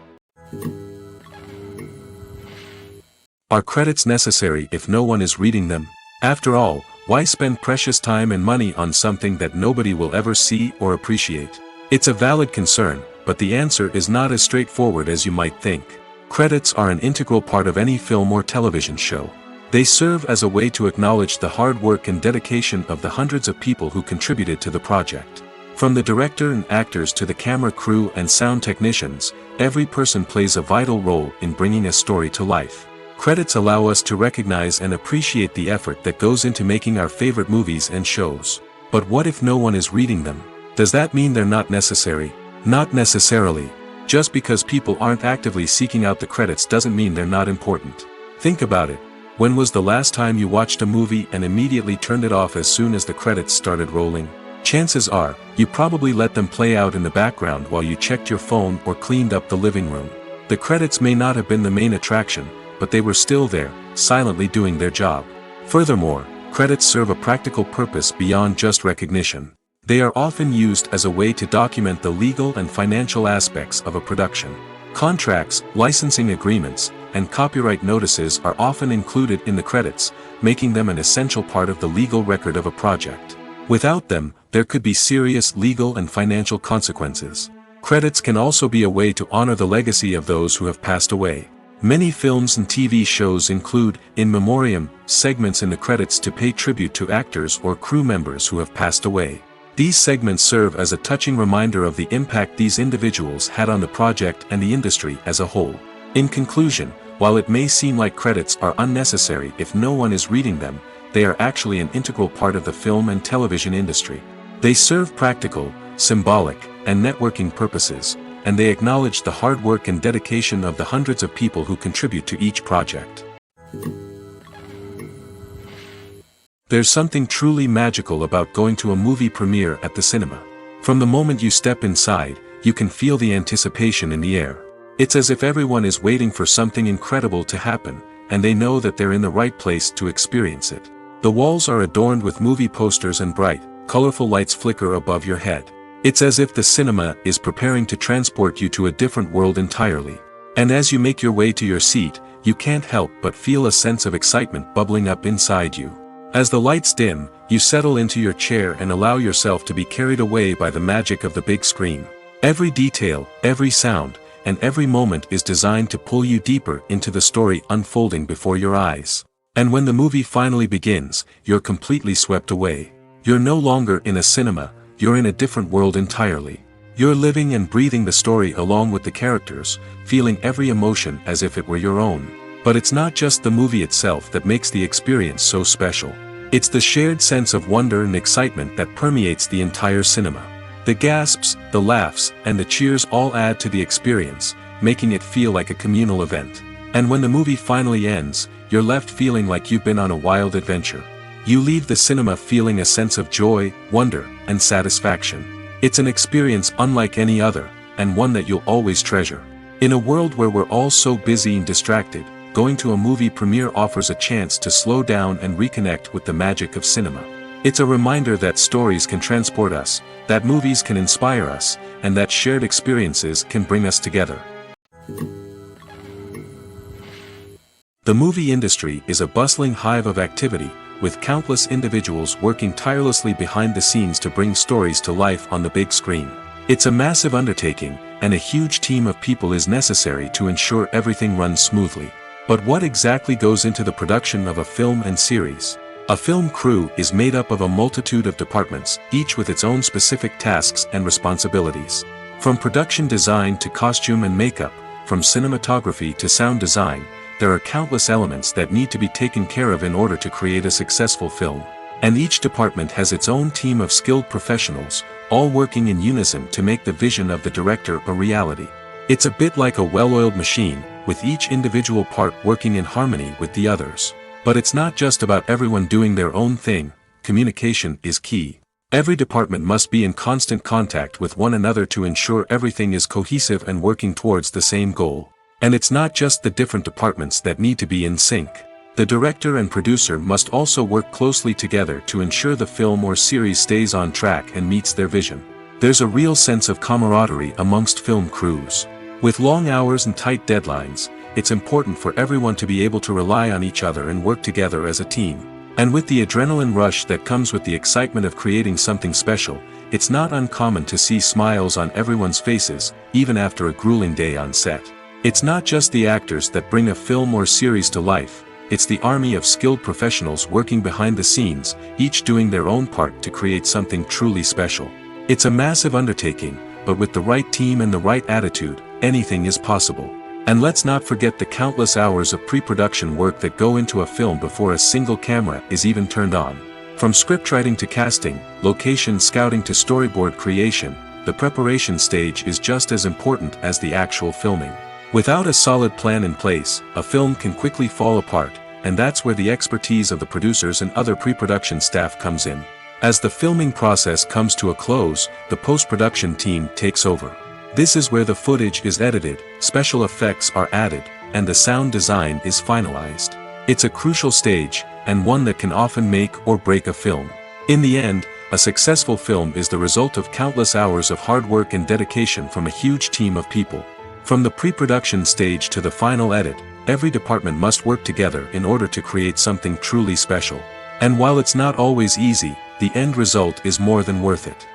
Are credits necessary if no one is reading them? After all, why spend precious time and money on something that nobody will ever see or appreciate? It's a valid concern, but the answer is not as straightforward as you might think. Credits are an integral part of any film or television show. They serve as a way to acknowledge the hard work and dedication of the hundreds of people who contributed to the project. From the director and actors to the camera crew and sound technicians, every person plays a vital role in bringing a story to life. Credits allow us to recognize and appreciate the effort that goes into making our favorite movies and shows. But what if no one is reading them? Does that mean they're not necessary? Not necessarily. Just because people aren't actively seeking out the credits doesn't mean they're not important. Think about it. When was the last time you watched a movie and immediately turned it off as soon as the credits started rolling? Chances are, you probably let them play out in the background while you checked your phone or cleaned up the living room. The credits may not have been the main attraction, but they were still there, silently doing their job. Furthermore, credits serve a practical purpose beyond just recognition. They are often used as a way to document the legal and financial aspects of a production. Contracts, licensing agreements, and copyright notices are often included in the credits, making them an essential part of the legal record of a project. Without them, there could be serious legal and financial consequences. Credits can also be a way to honor the legacy of those who have passed away. Many films and TV shows include, in memoriam, segments in the credits to pay tribute to actors or crew members who have passed away. These segments serve as a touching reminder of the impact these individuals had on the project and the industry as a whole. In conclusion, while it may seem like credits are unnecessary if no one is reading them, they are actually an integral part of the film and television industry. They serve practical, symbolic, and networking purposes, and they acknowledge the hard work and dedication of the hundreds of people who contribute to each project. There's something truly magical about going to a movie premiere at the cinema. From the moment you step inside, you can feel the anticipation in the air. It's as if everyone is waiting for something incredible to happen, and they know that they're in the right place to experience it. The walls are adorned with movie posters and bright, colorful lights flicker above your head. It's as if the cinema is preparing to transport you to a different world entirely. And as you make your way to your seat, you can't help but feel a sense of excitement bubbling up inside you. As the lights dim, you settle into your chair and allow yourself to be carried away by the magic of the big screen. Every detail, every sound, and every moment is designed to pull you deeper into the story unfolding before your eyes. And when the movie finally begins, you're completely swept away. You're no longer in a cinema, you're in a different world entirely. You're living and breathing the story along with the characters, feeling every emotion as if it were your own. But it's not just the movie itself that makes the experience so special. It's the shared sense of wonder and excitement that permeates the entire cinema. The gasps, the laughs, and the cheers all add to the experience, making it feel like a communal event. And when the movie finally ends, you're left feeling like you've been on a wild adventure. You leave the cinema feeling a sense of joy, wonder, and satisfaction. It's an experience unlike any other, and one that you'll always treasure. In a world where we're all so busy and distracted, going to a movie premiere offers a chance to slow down and reconnect with the magic of cinema. It's a reminder that stories can transport us, that movies can inspire us, and that shared experiences can bring us together. The movie industry is a bustling hive of activity, with countless individuals working tirelessly behind the scenes to bring stories to life on the big screen. It's a massive undertaking, and a huge team of people is necessary to ensure everything runs smoothly. But what exactly goes into the production of a film and series? A film crew is made up of a multitude of departments, each with its own specific tasks and responsibilities. From production design to costume and makeup, from cinematography to sound design, there are countless elements that need to be taken care of in order to create a successful film. And each department has its own team of skilled professionals, all working in unison to make the vision of the director a reality. It's a bit like a well-oiled machine, with each individual part working in harmony with the others. But it's not just about everyone doing their own thing, communication is key. Every department must be in constant contact with one another to ensure everything is cohesive and working towards the same goal. And it's not just the different departments that need to be in sync. The director and producer must also work closely together to ensure the film or series stays on track and meets their vision. There's a real sense of camaraderie amongst film crews. With long hours and tight deadlines, it's important for everyone to be able to rely on each other and work together as a team. And with the adrenaline rush that comes with the excitement of creating something special, it's not uncommon to see smiles on everyone's faces, even after a grueling day on set. It's not just the actors that bring a film or series to life, it's the army of skilled professionals working behind the scenes, each doing their own part to create something truly special. It's a massive undertaking, but with the right team and the right attitude, anything is possible. And let's not forget the countless hours of pre-production work that go into a film before a single camera is even turned on. From scriptwriting to casting, location scouting to storyboard creation, the preparation stage is just as important as the actual filming. Without a solid plan in place, a film can quickly fall apart, and that's where the expertise of the producers and other pre-production staff comes in. As the filming process comes to a close, the post-production team takes over. This is where the footage is edited, special effects are added, and the sound design is finalized. It's a crucial stage, and one that can often make or break a film. In the end, a successful film is the result of countless hours of hard work and dedication from a huge team of people. From the pre-production stage to the final edit, every department must work together in order to create something truly special. And while it's not always easy, the end result is more than worth it.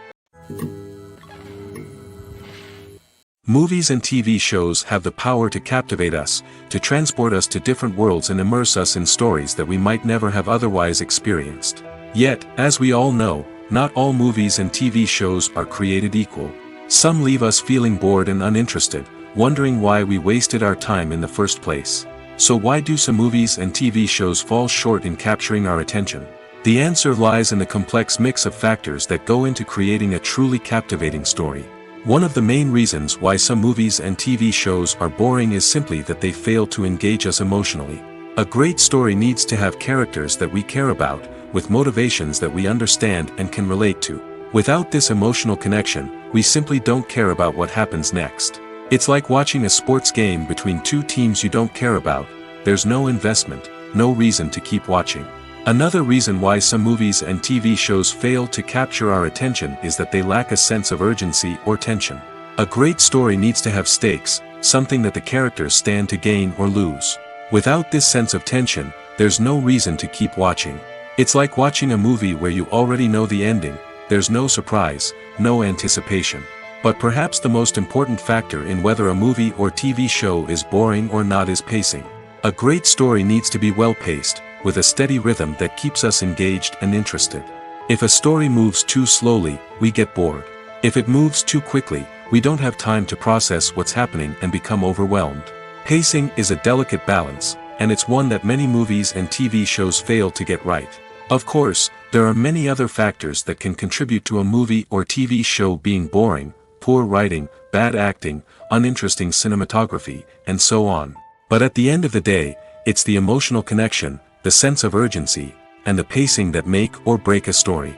Movies and TV shows have the power to captivate us, to transport us to different worlds and immerse us in stories that we might never have otherwise experienced. Yet, as we all know, not all movies and TV shows are created equal. Some leave us feeling bored and uninterested, wondering why we wasted our time in the first place. So why do some movies and TV shows fall short in capturing our attention? The answer lies in the complex mix of factors that go into creating a truly captivating story. One of the main reasons why some movies and TV shows are boring is simply that they fail to engage us emotionally. A great story needs to have characters that we care about, with motivations that we understand and can relate to. Without this emotional connection, we simply don't care about what happens next. It's like watching a sports game between two teams you don't care about. There's no investment, no reason to keep watching. Another reason why some movies and TV shows fail to capture our attention is that they lack a sense of urgency or tension. A great story needs to have stakes, something that the characters stand to gain or lose. Without this sense of tension, there's no reason to keep watching. It's like watching a movie where you already know the ending, there's no surprise, no anticipation. But perhaps the most important factor in whether a movie or TV show is boring or not is pacing. A great story needs to be well-paced, with a steady rhythm that keeps us engaged and interested. If a story moves too slowly, we get bored. If it moves too quickly, we don't have time to process what's happening and become overwhelmed. Pacing is a delicate balance, and it's one that many movies and TV shows fail to get right. Of course, there are many other factors that can contribute to a movie or TV show being boring: poor writing, bad acting, uninteresting cinematography, and so on. But at the end of the day, it's the emotional connection, the sense of urgency, and the pacing that make or break a story.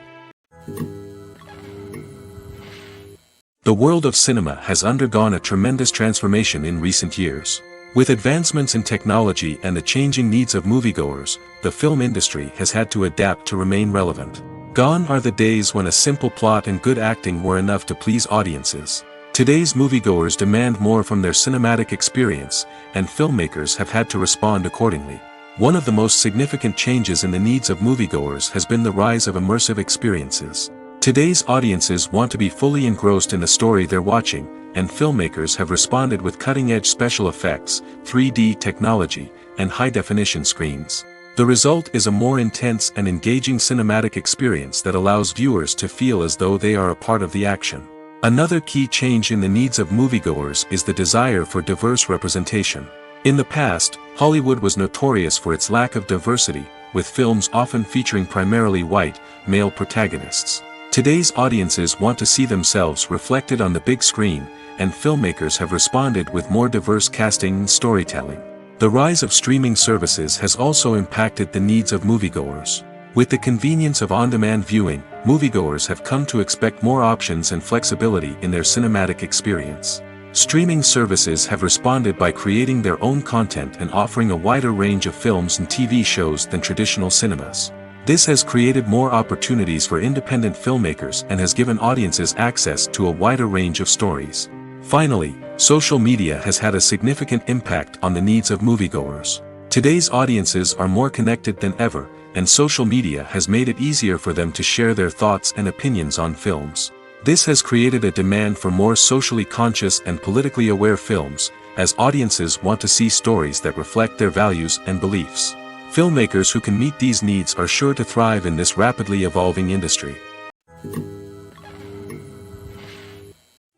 The world of cinema has undergone a tremendous transformation in recent years. With advancements in technology and the changing needs of moviegoers, the film industry has had to adapt to remain relevant. Gone are the days when a simple plot and good acting were enough to please audiences. Today's moviegoers demand more from their cinematic experience, and filmmakers have had to respond accordingly. One of the most significant changes in the needs of moviegoers has been the rise of immersive experiences. Today's audiences want to be fully engrossed in the story they're watching, and filmmakers have responded with cutting-edge special effects, 3D technology, and high-definition screens. The result is a more intense and engaging cinematic experience that allows viewers to feel as though they are a part of the action. Another key change in the needs of moviegoers is the desire for diverse representation. In the past, Hollywood was notorious for its lack of diversity, with films often featuring primarily white, male protagonists. Today's audiences want to see themselves reflected on the big screen, and filmmakers have responded with more diverse casting and storytelling. The rise of streaming services has also impacted the needs of moviegoers. With the convenience of on-demand viewing, moviegoers have come to expect more options and flexibility in their cinematic experience. Streaming services have responded by creating their own content and offering a wider range of films and TV shows than traditional cinemas. This has created more opportunities for independent filmmakers and has given audiences access to a wider range of stories. Finally, social media has had a significant impact on the needs of moviegoers. Today's audiences are more connected than ever, and social media has made it easier for them to share their thoughts and opinions on films. This has created a demand for more socially conscious and politically aware films, as audiences want to see stories that reflect their values and beliefs. Filmmakers who can meet these needs are sure to thrive in this rapidly evolving industry.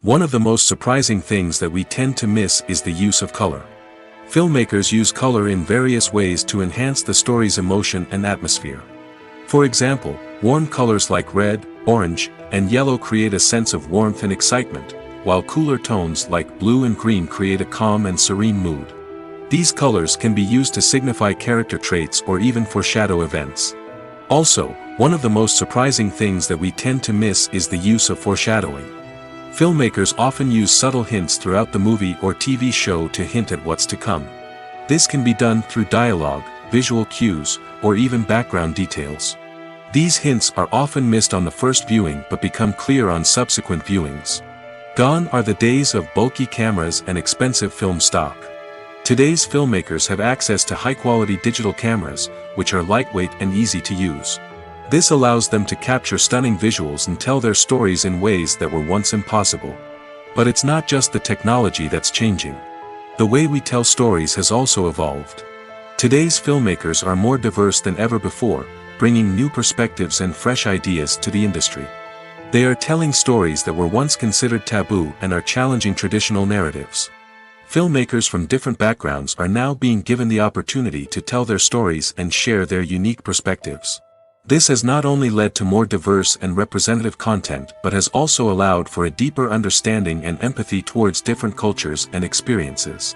One of the most surprising things that we tend to miss is the use of color. Filmmakers use color in various ways to enhance the story's emotion and atmosphere. For example, warm colors like red, orange, and yellow create a sense of warmth and excitement, while cooler tones like blue and green create a calm and serene mood. These colors can be used to signify character traits or even foreshadow events. Also, one of the most surprising things that we tend to miss is the use of foreshadowing. Filmmakers often use subtle hints throughout the movie or TV show to hint at what's to come. This can be done through dialogue, visual cues, or even background details. These hints are often missed on the first viewing but become clear on subsequent viewings. Gone are the days of bulky cameras and expensive film stock. Today's filmmakers have access to high-quality digital cameras, which are lightweight and easy to use. This allows them to capture stunning visuals and tell their stories in ways that were once impossible. But it's not just the technology that's changing. The way we tell stories has also evolved. Today's filmmakers are more diverse than ever before, bringing new perspectives and fresh ideas to the industry. They are telling stories that were once considered taboo and are challenging traditional narratives. Filmmakers from different backgrounds are now being given the opportunity to tell their stories and share their unique perspectives. This has not only led to more diverse and representative content but has also allowed for a deeper understanding and empathy towards different cultures and experiences.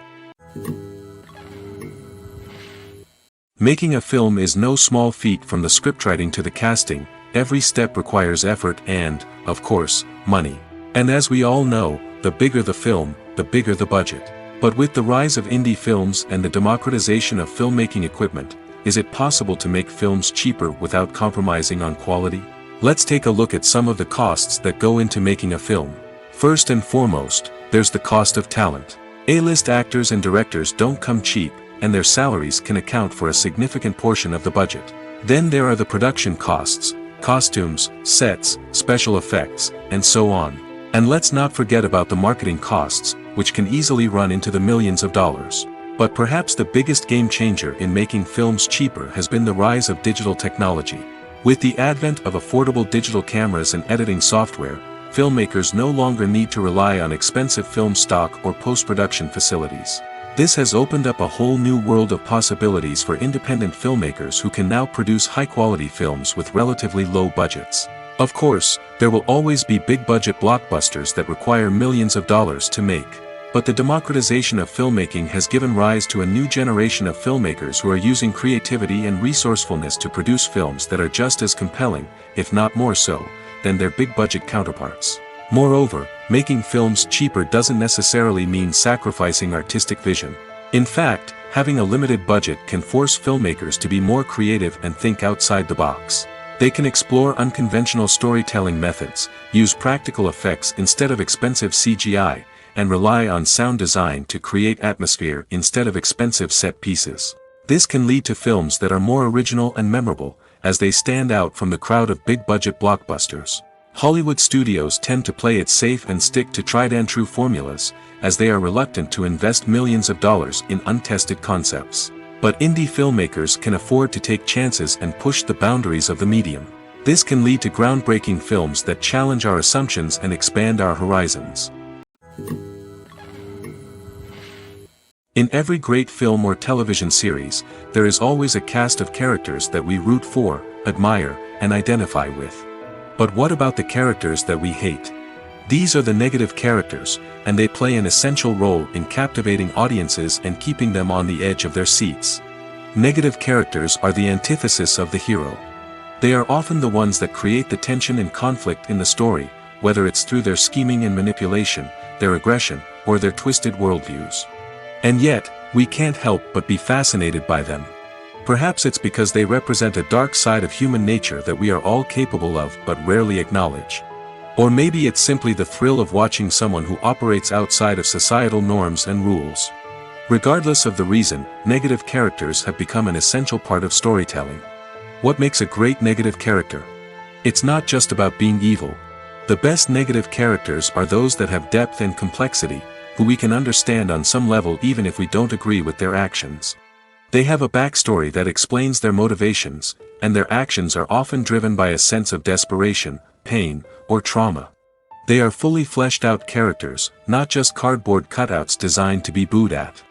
Making a film is no small feat. From the scriptwriting to the casting, every step requires effort and, of course, money. And as we all know, the bigger the film, the bigger the budget. But with the rise of indie films and the democratization of filmmaking equipment, is it possible to make films cheaper without compromising on quality? Let's take a look at some of the costs that go into making a film. First and foremost, there's the cost of talent. A-list actors and directors don't come cheap, and their salaries can account for a significant portion of the budget. Then there are the production costs, costumes, sets, special effects, and so on. And let's not forget about the marketing costs, which can easily run into the millions of dollars. But perhaps the biggest game changer in making films cheaper has been the rise of digital technology. With the advent of affordable digital cameras and editing software, filmmakers no longer need to rely on expensive film stock or post-production facilities. This has opened up a whole new world of possibilities for independent filmmakers who can now produce high-quality films with relatively low budgets. Of course, there will always be big-budget blockbusters that require millions of dollars to make. But the democratization of filmmaking has given rise to a new generation of filmmakers who are using creativity and resourcefulness to produce films that are just as compelling, if not more so, than their big-budget counterparts. Moreover, making films cheaper doesn't necessarily mean sacrificing artistic vision. In fact, having a limited budget can force filmmakers to be more creative and think outside the box. They can explore unconventional storytelling methods, use practical effects instead of expensive CGI, and rely on sound design to create atmosphere instead of expensive set pieces. This can lead to films that are more original and memorable, as they stand out from the crowd of big-budget blockbusters. Hollywood studios tend to play it safe and stick to tried-and-true formulas, as they are reluctant to invest millions of dollars in untested concepts. But indie filmmakers can afford to take chances and push the boundaries of the medium. This can lead to groundbreaking films that challenge our assumptions and expand our horizons. In every great film or television series, there is always a cast of characters that we root for, admire, and identify with. But what about the characters that we hate? These are the negative characters, and they play an essential role in captivating audiences and keeping them on the edge of their seats. Negative characters are the antithesis of the hero. They are often the ones that create the tension and conflict in the story, whether it's through their scheming and manipulation, their aggression, or their twisted worldviews. And yet, we can't help but be fascinated by them. Perhaps it's because they represent a dark side of human nature that we are all capable of but rarely acknowledge. Or maybe it's simply the thrill of watching someone who operates outside of societal norms and rules. Regardless of the reason, negative characters have become an essential part of storytelling. What makes a great negative character? It's not just about being evil. The best negative characters are those that have depth and complexity, who we can understand on some level even if we don't agree with their actions. They have a backstory that explains their motivations, and their actions are often driven by a sense of desperation, pain, or trauma. They are fully fleshed out characters, not just cardboard cutouts designed to be booed at.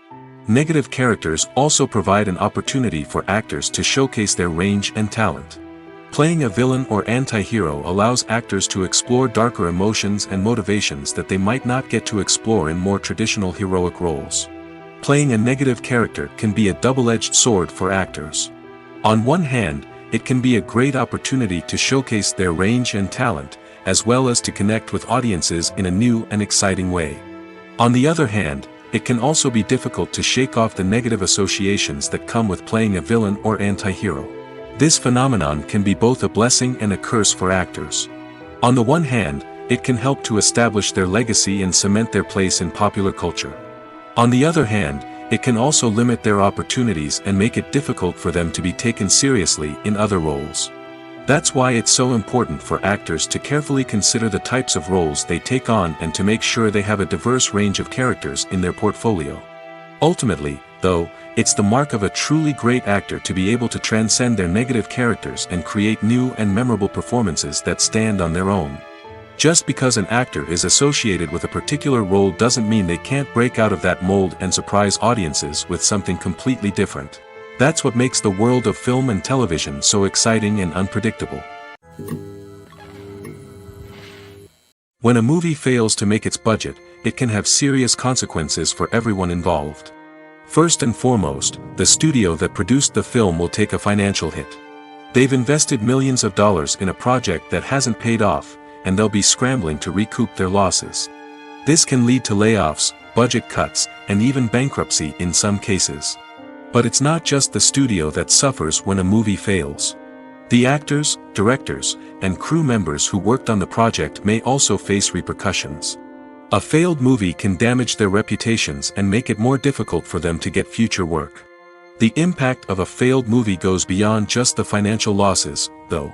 Negative characters also provide an opportunity for actors to showcase their range and talent. Playing a villain or anti-hero allows actors to explore darker emotions and motivations that they might not get to explore in more traditional heroic roles. Playing a negative character can be a double-edged sword for actors. On one hand, it can be a great opportunity to showcase their range and talent, as well as to connect with audiences in a new and exciting way. On the other hand, it can also be difficult to shake off the negative associations that come with playing a villain or anti-hero. This phenomenon can be both a blessing and a curse for actors. On the one hand, it can help to establish their legacy and cement their place in popular culture. On the other hand, it can also limit their opportunities and make it difficult for them to be taken seriously in other roles. That's why it's so important for actors to carefully consider the types of roles they take on and to make sure they have a diverse range of characters in their portfolio. Ultimately, though, it's the mark of a truly great actor to be able to transcend their negative characters and create new and memorable performances that stand on their own. Just because an actor is associated with a particular role doesn't mean they can't break out of that mold and surprise audiences with something completely different. That's what makes the world of film and television so exciting and unpredictable. When a movie fails to make its budget, it can have serious consequences for everyone involved. First and foremost, the studio that produced the film will take a financial hit. They've invested millions of dollars in a project that hasn't paid off, and they'll be scrambling to recoup their losses. This can lead to layoffs, budget cuts, and even bankruptcy in some cases. But it's not just the studio that suffers when a movie fails. The actors, directors, and crew members who worked on the project may also face repercussions. A failed movie can damage their reputations and make it more difficult for them to get future work. The impact of a failed movie goes beyond just the financial losses, though.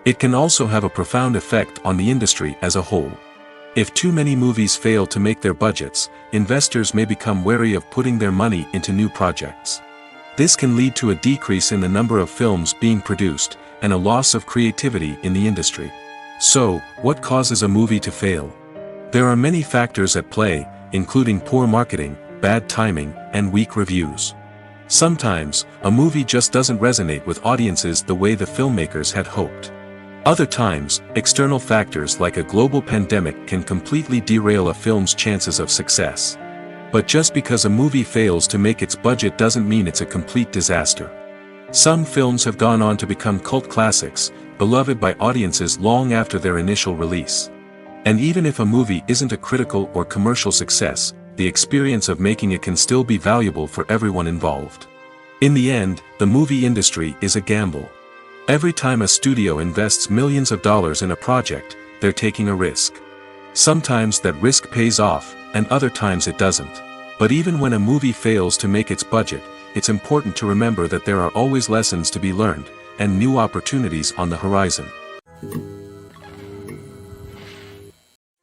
It can also have a profound effect on the industry as a whole. If too many movies fail to make their budgets, investors may become wary of putting their money into new projects. This can lead to a decrease in the number of films being produced, and a loss of creativity in the industry. So, what causes a movie to fail? There are many factors at play, including poor marketing, bad timing, and weak reviews. Sometimes, a movie just doesn't resonate with audiences the way the filmmakers had hoped. Other times, external factors like a global pandemic can completely derail a film's chances of success. But just because a movie fails to make its budget doesn't mean it's a complete disaster. Some films have gone on to become cult classics, beloved by audiences long after their initial release. And even if a movie isn't a critical or commercial success, the experience of making it can still be valuable for everyone involved. In the end, the movie industry is a gamble. Every time a studio invests millions of dollars in a project, they're taking a risk. Sometimes that risk pays off, and other times it doesn't. But even when a movie fails to make its budget, it's important to remember that there are always lessons to be learned, and new opportunities on the horizon.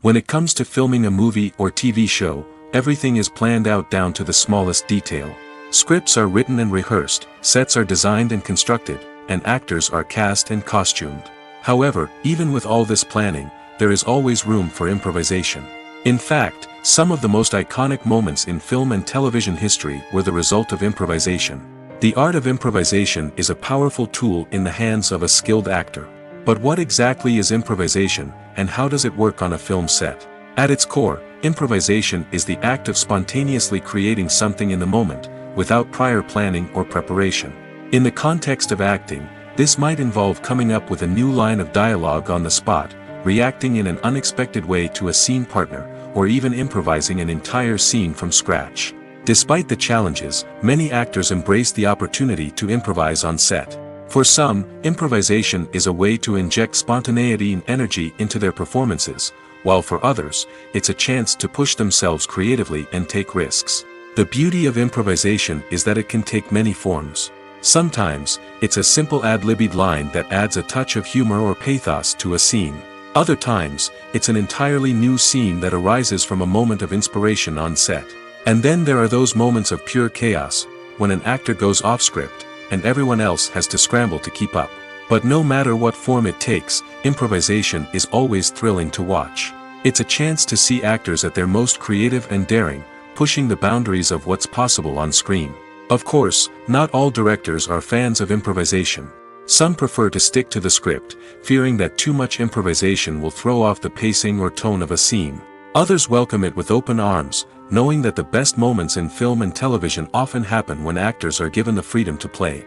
When it comes to filming a movie or TV show, everything is planned out down to the smallest detail. Scripts are written and rehearsed, sets are designed and constructed, and actors are cast and costumed. However, even with all this planning, there is always room for improvisation. In fact, some of the most iconic moments in film and television history were the result of improvisation. The art of improvisation is a powerful tool in the hands of a skilled actor. But what exactly is improvisation, and how does it work on a film set? At its core, improvisation is the act of spontaneously creating something in the moment, without prior planning or preparation. In the context of acting, this might involve coming up with a new line of dialogue on the spot, reacting in an unexpected way to a scene partner, or even improvising an entire scene from scratch. Despite the challenges, many actors embrace the opportunity to improvise on set. For some, improvisation is a way to inject spontaneity and energy into their performances, while for others, it's a chance to push themselves creatively and take risks. The beauty of improvisation is that it can take many forms. Sometimes, it's a simple ad-libbed line that adds a touch of humor or pathos to a scene. Other times, it's an entirely new scene that arises from a moment of inspiration on set. And then there are those moments of pure chaos, when an actor goes off script, and everyone else has to scramble to keep up. But no matter what form it takes, improvisation is always thrilling to watch. It's a chance to see actors at their most creative and daring, pushing the boundaries of what's possible on screen. Of course, not all directors are fans of improvisation. Some prefer to stick to the script, fearing that too much improvisation will throw off the pacing or tone of a scene. Others welcome it with open arms, knowing that the best moments in film and television often happen when actors are given the freedom to play.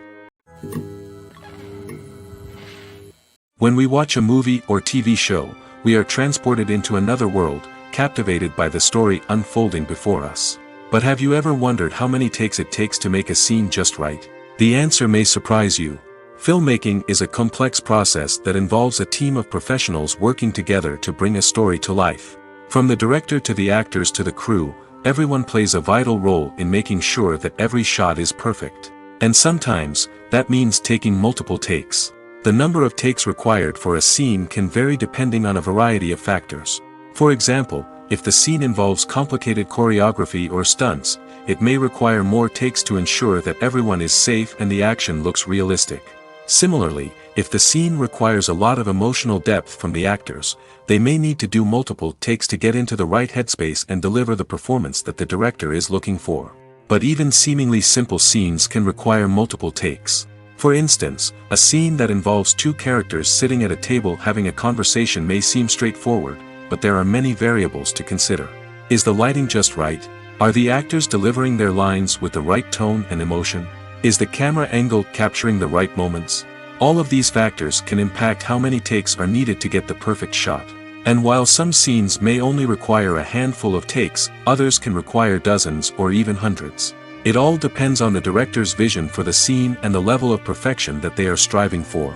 When we watch a movie or TV show, we are transported into another world, captivated by the story unfolding before us. But have you ever wondered how many takes it takes to make a scene just right? The answer may surprise you. Filmmaking is a complex process that involves a team of professionals working together to bring a story to life. From the director to the actors to the crew, everyone plays a vital role in making sure that every shot is perfect. And sometimes, that means taking multiple takes. The number of takes required for a scene can vary depending on a variety of factors. For example, if the scene involves complicated choreography or stunts, it may require more takes to ensure that everyone is safe and the action looks realistic. Similarly, if the scene requires a lot of emotional depth from the actors, they may need to do multiple takes to get into the right headspace and deliver the performance that the director is looking for. But even seemingly simple scenes can require multiple takes. For instance, a scene that involves two characters sitting at a table having a conversation may seem straightforward, but there are many variables to consider. Is the lighting just right? Are the actors delivering their lines with the right tone and emotion? Is the camera angle capturing the right moments? All of these factors can impact how many takes are needed to get the perfect shot. And while some scenes may only require a handful of takes, others can require dozens or even hundreds. It all depends on the director's vision for the scene and the level of perfection that they are striving for.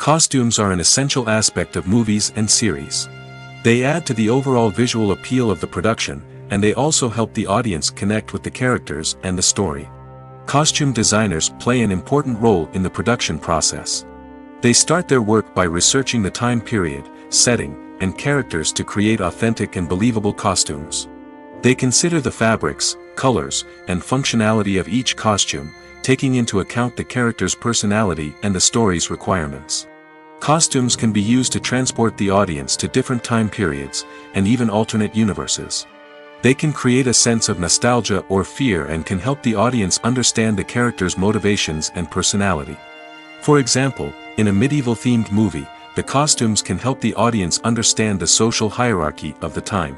Costumes are an essential aspect of movies and series. They add to the overall visual appeal of the production, and they also help the audience connect with the characters and the story. Costume designers play an important role in the production process. They start their work by researching the time period, setting, and characters to create authentic and believable costumes. They consider the fabrics, colors, and functionality of each costume, taking into account the character's personality and the story's requirements. Costumes can be used to transport the audience to different time periods, and even alternate universes. They can create a sense of nostalgia or fear and can help the audience understand the character's motivations and personality. For example, in a medieval-themed movie, the costumes can help the audience understand the social hierarchy of the time.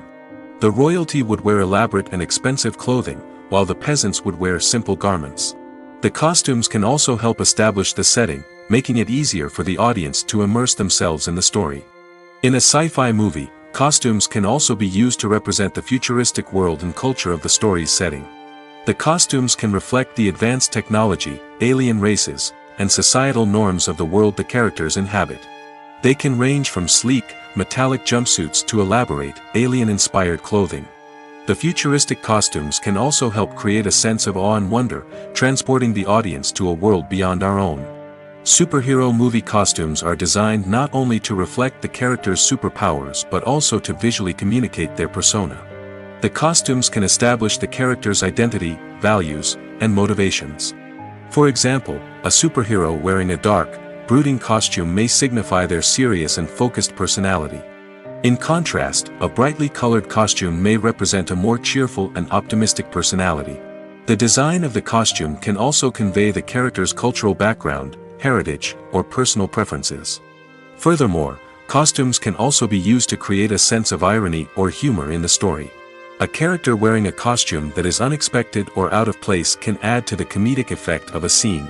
The royalty would wear elaborate and expensive clothing, while the peasants would wear simple garments. The costumes can also help establish the setting, making it easier for the audience to immerse themselves in the story. In a sci-fi movie, costumes can also be used to represent the futuristic world and culture of the story's setting. The costumes can reflect the advanced technology, alien races, and societal norms of the world the characters inhabit. They can range from sleek, metallic jumpsuits to elaborate, alien-inspired clothing. The futuristic costumes can also help create a sense of awe and wonder, transporting the audience to a world beyond our own. Superhero movie costumes are designed not only to reflect the character's superpowers but also to visually communicate their persona. The costumes can establish the character's identity, values, and motivations. For example, a superhero wearing a dark, brooding costume may signify their serious and focused personality. In contrast, a brightly colored costume may represent a more cheerful and optimistic personality. The design of the costume can also convey the character's cultural background, heritage, or personal preferences. Furthermore, costumes can also be used to create a sense of irony or humor in the story. A character wearing a costume that is unexpected or out of place can add to the comedic effect of a scene.